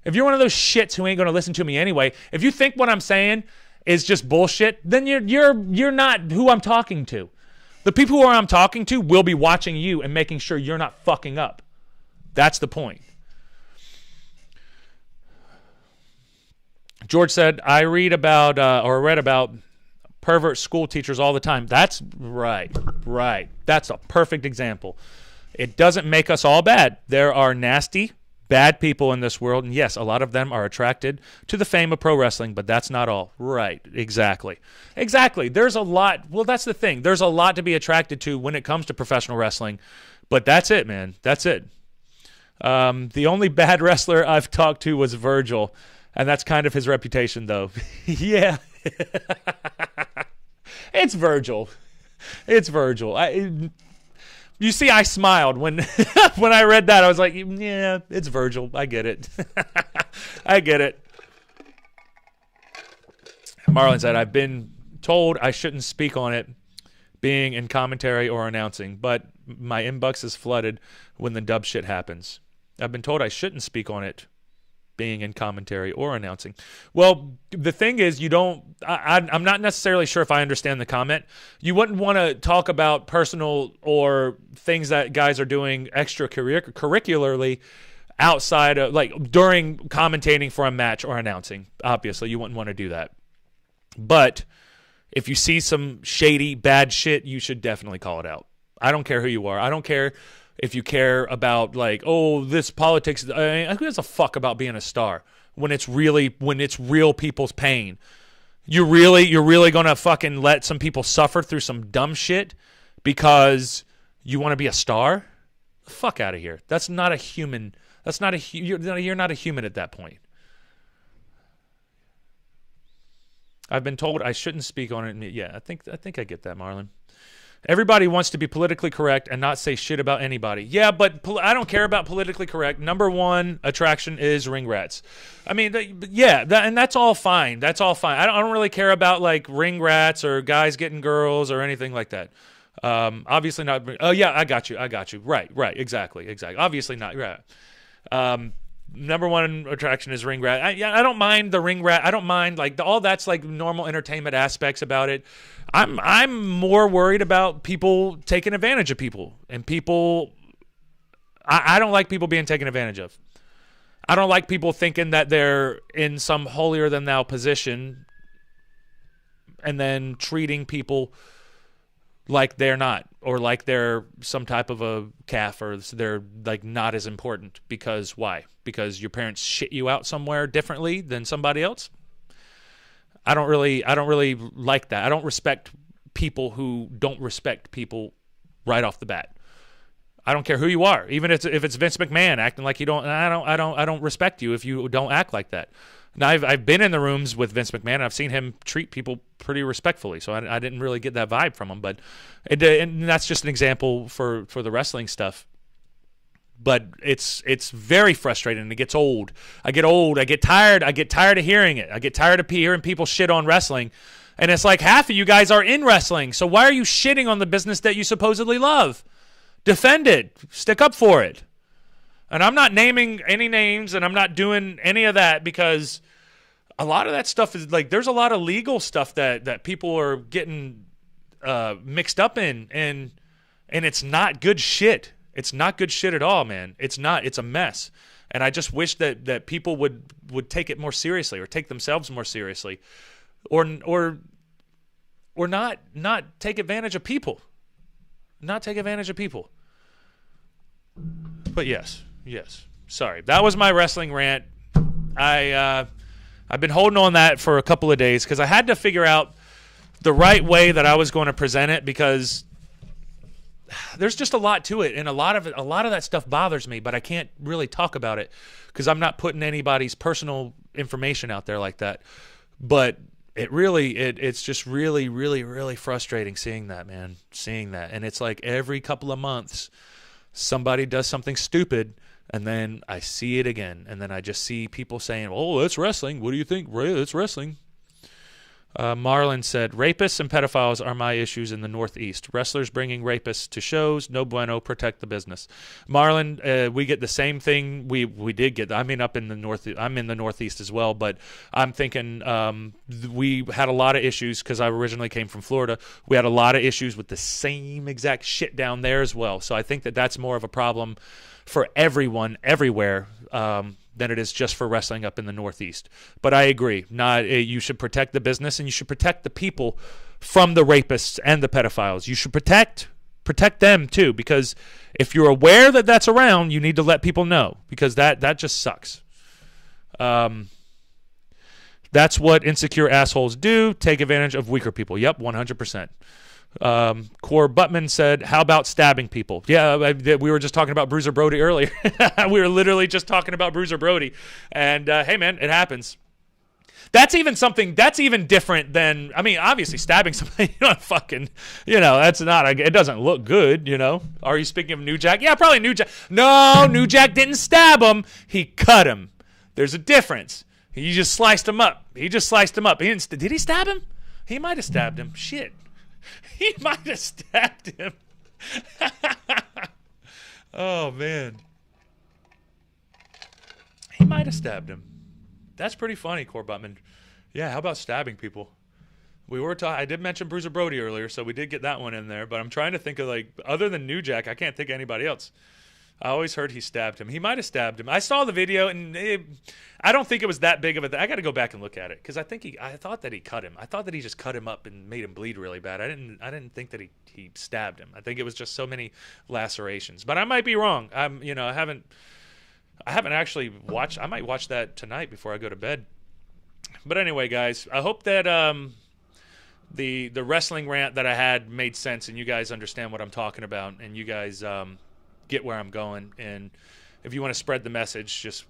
S1: If you're one of those shits who ain't going to listen to me anyway, if you think what I'm saying is just bullshit, then you're not who I'm talking to. The people who I'm talking to will be watching you and making sure you're not fucking up. That's the point. George said, I read about pervert school teachers all the time. That's right. That's a perfect example. It doesn't make us all bad. There are nasty, bad people in this world, and yes, a lot of them are attracted to the fame of pro wrestling, but that's not all. Right, exactly. There's a lot. Well, that's the thing. There's a lot to be attracted to when it comes to professional wrestling, but that's it, man. That's it. The only bad wrestler I've talked to was Virgil. And that's kind of his reputation, though. Yeah. It's Virgil. You see, I smiled when when I read that. I was like, yeah, it's Virgil. I get it. Marlon said, I've been told I shouldn't speak on it being in commentary or announcing, but my inbox is flooded when the dub shit happens. I've been told I shouldn't speak on it being in commentary or announcing. Well, the thing is, I'm not necessarily sure if I understand the comment. You wouldn't want to talk about personal or things that guys are doing extracurricularly outside of, like, during commentating for a match or announcing. Obviously, you wouldn't want to do that. But if you see some shady, bad shit, you should definitely call it out. I don't care who you are. I don't care if you care about, like, oh, this politics. I mean, who gives a fuck about being a star when it's real people's pain? You're really gonna fucking let some people suffer through some dumb shit because you want to be a star? The fuck out of here. That's not a human. You're not a human at that point. I've been told I shouldn't speak on it. Yeah, I think I get that, Marlon. Everybody wants to be politically correct and not say shit about anybody. Yeah, but I don't care about politically correct. Number one attraction is ring rats. I mean, and that's all fine. That's all fine. I don't really care about, like, ring rats or guys getting girls or anything like that. Obviously not. Oh, yeah, I got you. Right, exactly. Obviously not. Right. Number one attraction is ring rat. I don't mind the ring rat. I don't mind, like, all that's, like, normal entertainment aspects about it. I'm more worried about people taking advantage of people, and people. I don't like people being taken advantage of. I don't like people thinking that they're in some holier than thou position, and then treating people like they're not, or like they're some type of a calf, or they're like not as important. Because why? Because your parents shit you out somewhere differently than somebody else. I don't really like that. I don't respect people who don't respect people right off the bat. I don't care who you are, even if it's Vince McMahon acting like you don't. I don't respect you if you don't act like that. Now I've been in the rooms with Vince McMahon. And I've seen him treat people pretty respectfully, so I didn't really get that vibe from him. But and that's just an example for the wrestling stuff. But it's very frustrating. It gets old. I get old. I get tired. I get tired of hearing it. I get tired of hearing people shit on wrestling. And it's like half of you guys are in wrestling, so why are you shitting on the business that you supposedly love? Defend it. Stick up for it. And I'm not naming any names, and I'm not doing any of that, because a lot of that stuff is like, there's a lot of legal stuff that people are getting mixed up in, and it's not good shit. It's not good shit at all, man. It's not. It's a mess. And I just wish that people would take it more seriously, or take themselves more seriously, or not take advantage of people. Not take advantage of people. But yes. Sorry. That was my wrestling rant. I've been holding on that for a couple of days because I had to figure out the right way that I was going to present it, because there's just a lot to it, and a lot of that stuff bothers me, but I can't really talk about it because I'm not putting anybody's personal information out there like that. But it's just really, really, really frustrating seeing that, man. Seeing that. And it's like every couple of months somebody does something stupid, and then I see it again. And then I just see people saying, oh, that's wrestling. What do you think? It's wrestling. Marlon said, rapists and pedophiles are my issues in the Northeast. Wrestlers bringing rapists to shows, no bueno, protect the business. Marlon, we get the same thing. We did get, I mean, up in the North, I'm in the Northeast as well, but I'm thinking we had a lot of issues because I originally came from Florida. We had a lot of issues with the same exact shit down there as well. So I think that's more of a problem for everyone, everywhere, than it is just for wrestling up in the Northeast. But I agree. You should protect the business, and you should protect the people from the rapists and the pedophiles. You should protect them too, because if you're aware that that's around, you need to let people know, because that just sucks. That's what insecure assholes do, take advantage of weaker people. Yep, 100%. Core Buttman said, how about stabbing people? Yeah, we were just talking about Bruiser Brody earlier. We were literally just talking about Bruiser Brody. And hey, man, it happens. That's even different than, I mean, obviously stabbing somebody, that's not, it doesn't look good, Are you speaking of New Jack? Yeah, probably New Jack. No, New Jack didn't stab him. He cut him. There's a difference. He just sliced him up. Did he stab him? He might have stabbed him. Shit. He might have stabbed him. Oh, man. He might have stabbed him. That's pretty funny, Core Buttman. Yeah, how about stabbing people? I did mention Bruiser Brody earlier, so we did get that one in there. But I'm trying to think of, other than New Jack, I can't think of anybody else. I always heard he stabbed him. He might have stabbed him. I saw the video, and I don't think it was that big of a thing. I got to go back and look at it, because I thought that he cut him. I thought that he just cut him up and made him bleed really bad. I didn't think that he stabbed him. I think it was just so many lacerations. But I might be wrong. I haven't actually watched. I might watch that tonight before I go to bed. But anyway, guys, I hope that the wrestling rant that I had made sense, and you guys understand what I'm talking about, and you guys get where I'm going. And if you want to spread the message, just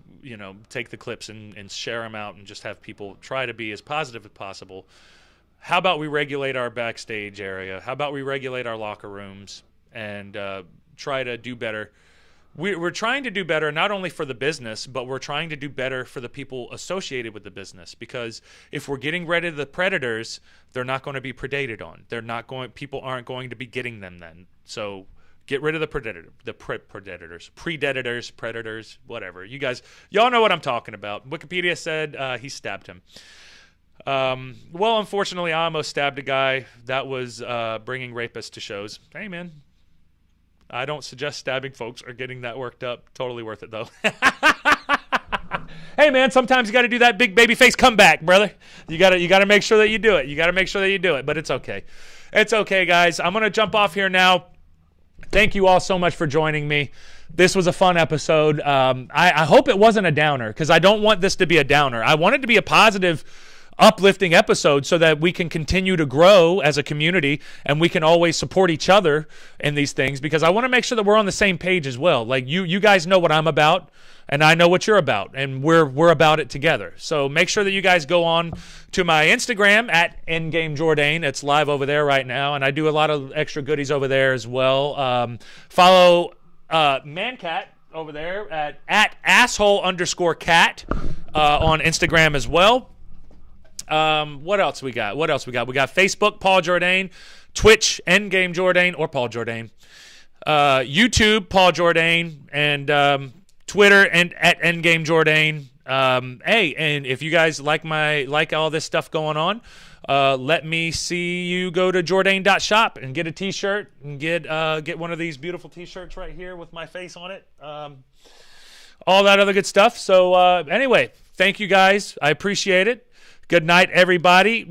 S1: take the clips and share them out, and just have people try to be as positive as possible. How about we regulate our backstage area? How about we regulate our locker rooms and try to do better? We're trying to do better, not only for the business, but we're trying to do better for the people associated with the business. Because if we're getting rid of the predators, they're not going to be predated on. People aren't going to be getting them then. So get rid of the predators, whatever. Y'all know what I'm talking about. Wikipedia said he stabbed him. Well, unfortunately, I almost stabbed a guy that was bringing rapists to shows. Hey, man. I don't suggest stabbing folks or getting that worked up. Totally worth it, though. Hey, man, sometimes you got to do that big baby face comeback, brother. You got to make sure that you do it. But it's okay. It's okay, guys. I'm going to jump off here now. Thank you all so much for joining me. This was a fun episode. I hope it wasn't a downer, because I don't want this to be a downer. I want it to be a positive, uplifting episode so that we can continue to grow as a community and we can always support each other in these things, because I want to make sure that we're on the same page as well. Like you guys know what I'm about, and I know what you're about, and we're about it together. So make sure that you guys go on to my Instagram at Endgame Jordane. It's live over there right now, and I do a lot of extra goodies over there as well. Follow Mancat over there at asshole_cat on Instagram as well. What else we got? We got Facebook, Paul Jordane, Twitch, Endgame Jordane, or Paul Jordane, YouTube, Paul Jordane, and Twitter and at Endgame Jordane. Hey, and if you guys like all this stuff going on, let me see you go to Jordane.shop and get a t-shirt and get one of these beautiful t-shirts right here with my face on it. All that other good stuff. So anyway, thank you guys. I appreciate it. Good night, everybody.